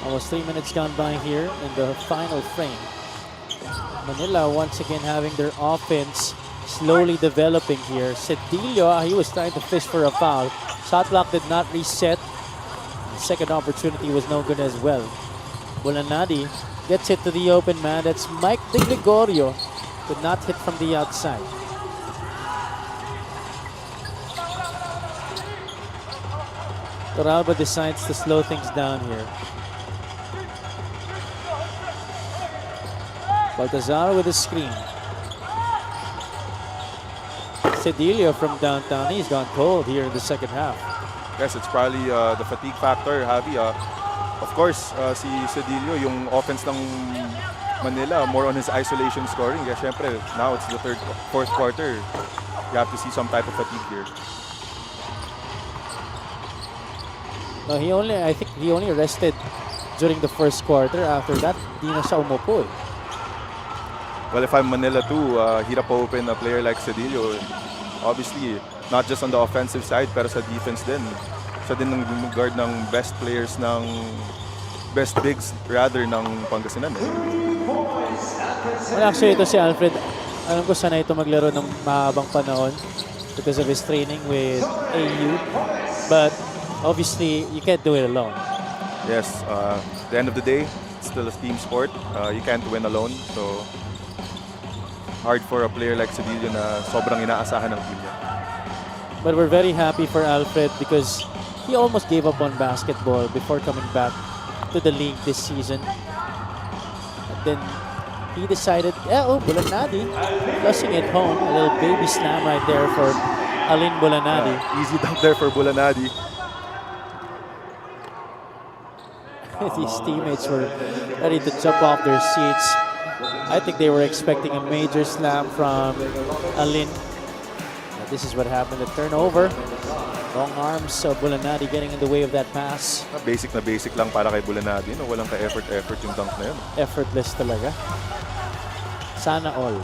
Almost 3 minutes gone by here in the final frame. Manila once again having their offense slowly developing here. Cedillo, he was trying to fish for a foul. Shot clock did not reset. The second opportunity was no good as well. Bulanadi gets it to the open man. That's Mike De Gregorio. Could not hit from the outside. Toralba decides to slow things down here. Baltazar with a screen. Cedillo from downtown. He's gone cold here in the second half. Yes, it's probably the fatigue factor, Javi. Of course, si Cedillo, yung offense ng Manila, more on his isolation scoring. Kaya syempre, now it's the fourth quarter. You have to see some type of fatigue here. No, I think he only rested during the first quarter. After that, di na siya umupo eh. Well, if I'm Manila too, hirap open a player like Cedillo. Obviously, not just on the offensive side, pero sa defense din. Siya din ang guard ng best players ng best bigs rather ng Pangasinan. Well, actually, ito si Alfred. Alam ko sana ito maglaro ng mahabang panahon because of his training with AU. But obviously, you can't do it alone. Yes, at the end of the day, it's still a team sport. You can't win alone. So, hard for a player like Cedillo na sobrang inaasahan ng team niya. But we're very happy for Alfred because he almost gave up on basketball before coming back to the league this season. And then he decided, Bulanadi, flushing it home. A little baby slam right there for Alin Bulanadi. Easy dunk there for Bulanadi. His teammates were ready to jump off their seats. I think they were expecting a major slam from Alin. But this is what happened. The turnover. Long arms of Bulanadi getting in the way of that pass. Basic na basic lang para kay Bulanadi. No? Walang ka-effort yung dunk na yun. Effortless talaga. Sana all.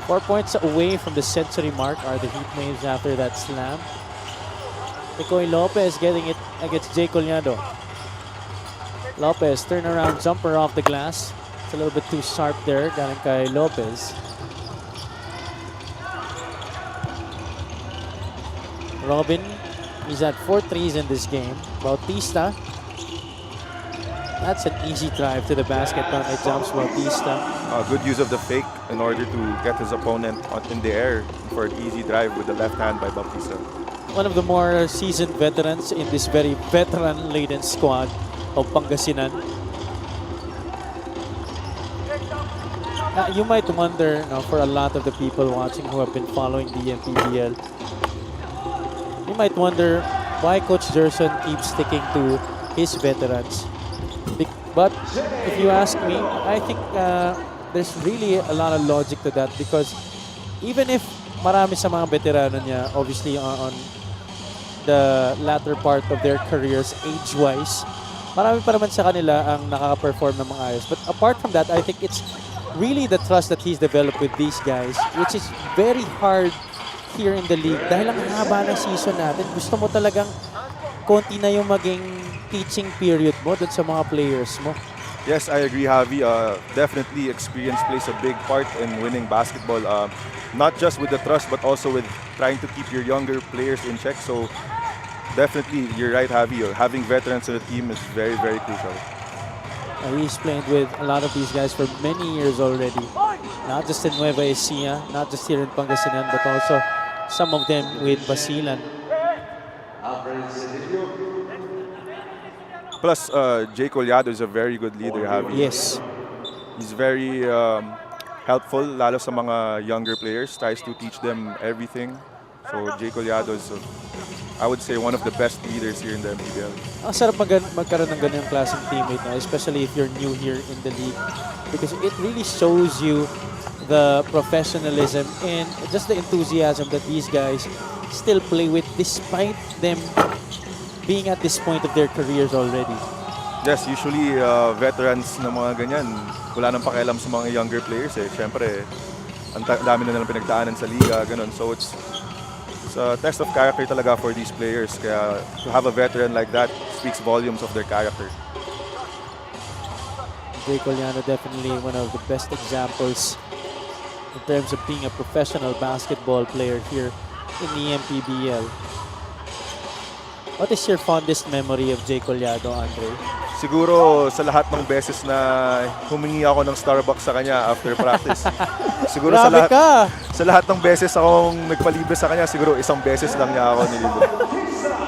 4 points away from the century mark are the Heat Waves after that slam. Nicoy Lopez getting it against Jay Collado. Lopez, turnaround jumper off the glass. It's a little bit too sharp there, galing kay Lopez. Robin, he's at 4 threes in this game. Bautista, that's an easy drive to the basket, but it jumps Bautista. Good use of the fake in order to get his opponent in the air for an easy drive with the left hand by Bautista. One of the more seasoned veterans in this very veteran-laden squad of Pangasinan. You might wonder, for a lot of the people watching who have been following the MPBL, you might wonder why Coach Gerson keeps sticking to his veterans. But if you ask me, I think there's really a lot of logic to that, because even if marami sa mga veterano niya, obviously on the latter part of their careers, age-wise, marami pa naman sa kanila ang nakaka-perform ng mga ayos. But apart from that, I think it's really the trust that he's developed with these guys, which is very hard here in the league. Dahil ang haba ng season natin, gusto mo talagang konti na yung maging teaching period mo dun sa mga players mo. Yes, I agree, Javi. Definitely experience plays a big part in winning basketball. Not just with the trust, but also with trying to keep your younger players in check. So definitely, you're right, Javi. Having veterans in the team is very, very crucial. He's played with a lot of these guys for many years already. Not just in Nueva Ecija, not just here in Pangasinan, but also some of them with Basilan. Plus, Jay Collado is a very good leader, Javi. Yes. He's very helpful, lalo sa mga younger players. Tries to teach them everything. So, Jay Collado is, I would say, one of the best leaders here in the MPBL. Ang sarap magkaroon ng ganyang klaseng teammate, especially if you're new here in the league, because it really shows you the professionalism and just the enthusiasm that these guys still play with despite them being at this point of their careers already. Yes, usually veterans na mga ganyan, wala nang pakialam sa mga younger players eh. Siyempre, ang dami na nilang pinagdaanan sa liga, ganun. So it's a test of character talaga for these players. Kaya to have a veteran like that speaks volumes of their character. Jay Collado definitely one of the best examples in terms of being a professional basketball player here in the MPBL. What is your fondest memory of Jay Collado, Andre? Siguro sa lahat ng beses na humingi ako ng Starbucks sa kanya after practice. Siguro sa lahat ng beses akong nagpalibre sa kanya, siguro isang beses lang niya ako nilibre.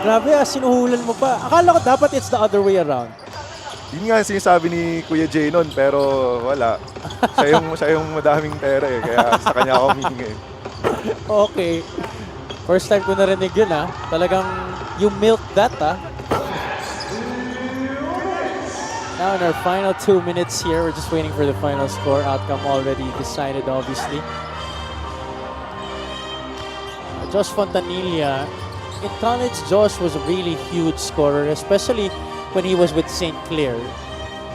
Grabe, sinuhulan mo pa. Akala ko dapat it's the other way around. Yun nga sinasabi ni Kuya Jay nun, pero wala. Siya yung madaming pera eh, kaya sa kanya ako humingi. Okay. First time ko narinig yun Talagang you milk that Now in our final 2 minutes here, we're just waiting for the final score. Outcome already decided, obviously. Josh Fontanilla. In college, Josh was a really huge scorer, especially when he was with St. Clair.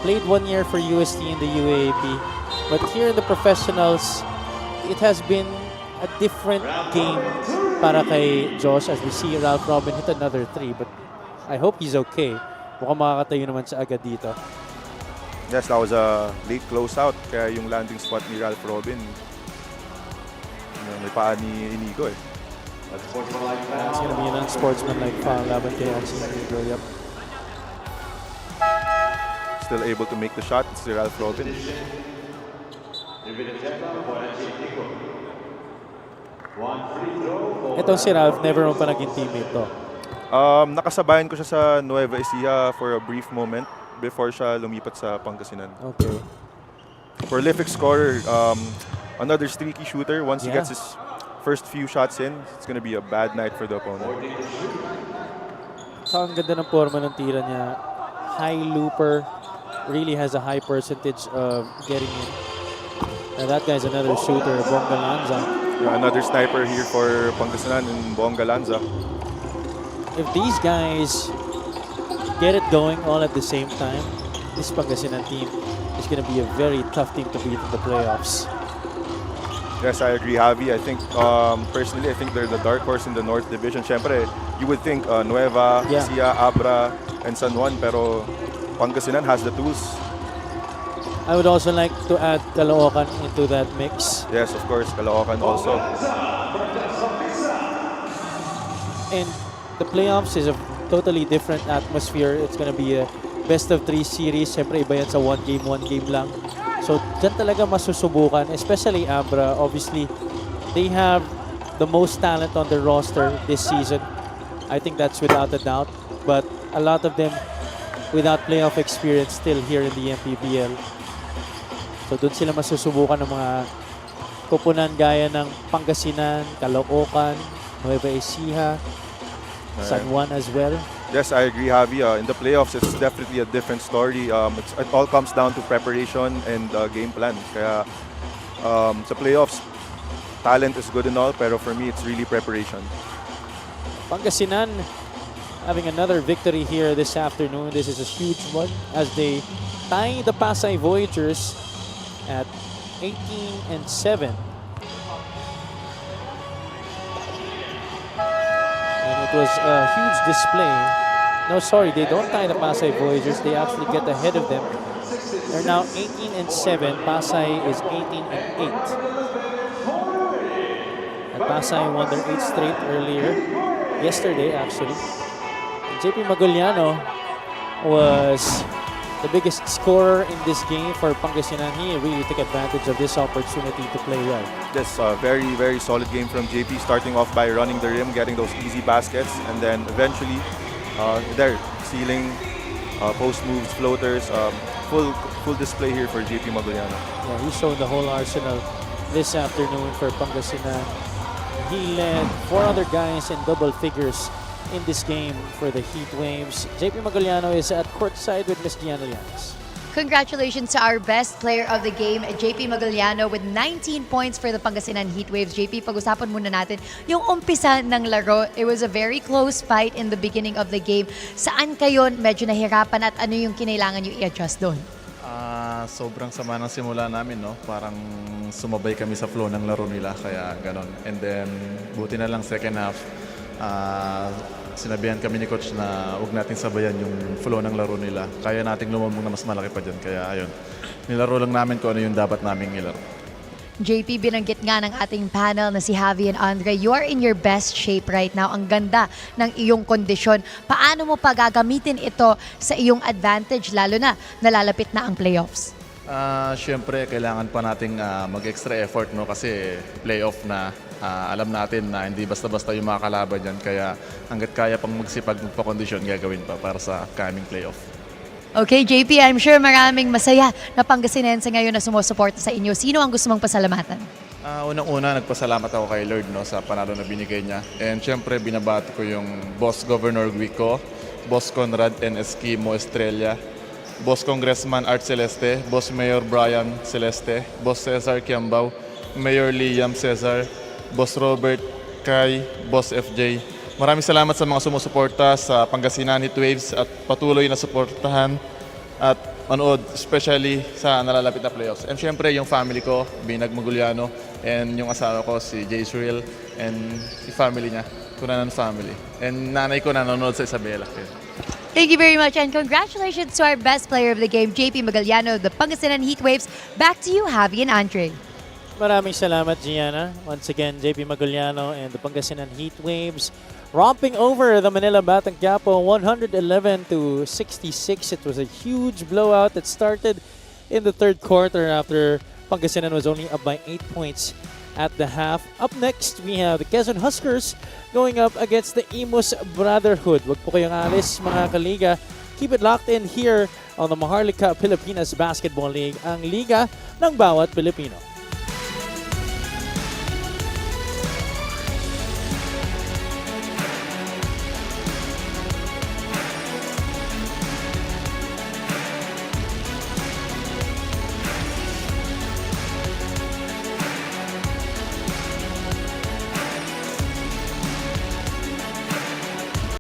Played 1 year for UST in the UAAP. But here in the professionals, it has been a different game para kay Josh as we see Ralph Robin hit another 3. But I hope he's okay. Mukhang makakatayo naman siya agad dito. Yes, that was a late closeout. Kaya yung landing spot ni Ralph Robin, may paa ni Inigo eh. It's gonna be an unsportsmanlike foul laban kay Anson Inigo. Yep. Still able to make the shot. It's si Ralph Robin. Itong si Ralph, never mo pa naging teammate to. Nakasabayan ko siya sa Nueva Ecija for a brief moment before siya lumipat sa Pangasinan. Okay. Prolific scorer, another streaky shooter. Once he gets his first few shots in, it's gonna be a bad night for the opponent. So, ang ganda ng forma ng tira niya. High looper, really has a high percentage of getting in. And that guy's another shooter, Bonga Lanza. Yeah, another sniper here for Pangasinan in Bonga Lanza. If these guys get it going all at the same time, this Pangasinan team is going to be a very tough team to beat in the playoffs. Yes, I agree, Javi. I think, personally, I think they're the dark horse in the North Division. Siyempre, you would think Nueva, Ecija, Abra, and San Juan, pero Pangasinan has the tools. I would also like to add Caloocan into that mix. Yes, of course, Caloocan also. And the playoffs is a totally different atmosphere. It's gonna be a best of 3 series. Siyempre, iba yan sa one game lang. So, dyan talaga masusubukan, especially Abra. Obviously, they have the most talent on the roster this season. I think that's without a doubt. But a lot of them without playoff experience still here in the MPBL. So doon sila masusubukan ng mga koponan gaya ng Pangasinan, Caloocan, Nueva Ecija, San Juan as well. Yes, I agree, Javi. In the playoffs, it's definitely a different story. It all comes down to preparation and game plan. Kaya sa playoffs, talent is good and all, pero for me, it's really preparation. Pangasinan having another victory here this afternoon. This is a huge one as they tie the Pasay Voyagers at 18-7. And it was a huge display. No, sorry, they don't tie the Pasay Voyagers. They actually get ahead of them. They're now 18-7. Pasay is 18-8. And Pasay won their 8th straight earlier, yesterday actually. JP Maguliano was the biggest scorer in this game for Pangasinan. He really took advantage of this opportunity to play well. This very, very solid game from JP, starting off by running the rim, getting those easy baskets, and then eventually sealing, post moves, floaters, full display here for JP Maguliano. Yeah, he showed the whole arsenal this afternoon for Pangasinan. He led 4 other guys in double figures in this game for the Heat Waves. JP Maguliano is at courtside with Miss Gianna Llanes. Congratulations to our best player of the game, JP Maguliano, with 19 points for the Pangasinan Heatwaves. JP, pag-usapan muna natin yung umpisa ng laro. It was a very close fight in the beginning of the game. Saan kayo medyo nahirapan at ano yung kinailangan nyo i-adjust doon? Sobrang sama ng simula namin, no? Parang sumabay kami sa flow ng laro nila, kaya ganon. And then, buti na lang second half, sinabihan kami ni coach na huwag natin sabayan yung flow ng laro nila. Kaya nating lumabog na mas malaki pa dyan. Kaya ayun, nilaro lang namin kung ano yung dapat naming ilaro. JP, binanggit nga ng ating panel na si Javi and Andre, you are in your best shape right now. Ang ganda ng iyong kondisyon. Paano mo pa gagamitin ito sa iyong advantage, lalo na nalalapit na ang playoffs? Siyempre, kailangan pa nating mag-extra effort, no? Kasi playoff na. Alam natin na hindi basta-basta yung mga kalaban dyan. Kaya hanggat kaya pang magsipag, magpa-kondisyon, gagawin pa para sa upcoming playoff. Okay, JP, I'm sure maraming masaya na Pangasinense ngayon na sumusuporta sa inyo. Sino ang gusto mong pasalamatan? Unang-una, nagpasalamat ako kay Lord, no, sa panalo na binigay niya. And syempre, binabati ko yung Boss Governor Guico, Boss Conrad N. Esquimo Estrella, Boss Congressman Art Celeste, Boss Mayor Brian Celeste, Boss Cesar Kiambao, Mayor Liam Cesar, Boss Robert Kai, Boss FJ. Maraming salamat sa mga sumusuporta sa Pangasinan Heatwaves at patuloy na suportahan at manood, especially sa nalalapit na playoffs. And syempre, yung family ko, Binag Maguliano, and yung asawa ko, si Jay Surreal, and yung family niya, Kunanan family. And nanay ko nanonood sa Isabela. Thank you very much and congratulations to our best player of the game, JP Maguliano of the Pangasinan Heatwaves. Back to you, Javi and Andre. Maraming salamat, Gianna. Once again, JP Maguliano and the Pangasinan Heatwaves romping over the Manila Batang Quiapo 111-66. It was a huge blowout that started in the third quarter after Pangasinan was only up by 8 points at the half. Up next, we have the Quezon Huskers going up against the Imus Brotherhood. Wag po kayong alis, mga kaliga. Keep it locked in here on the Maharlika Pilipinas Basketball League, ang liga ng bawat Pilipino.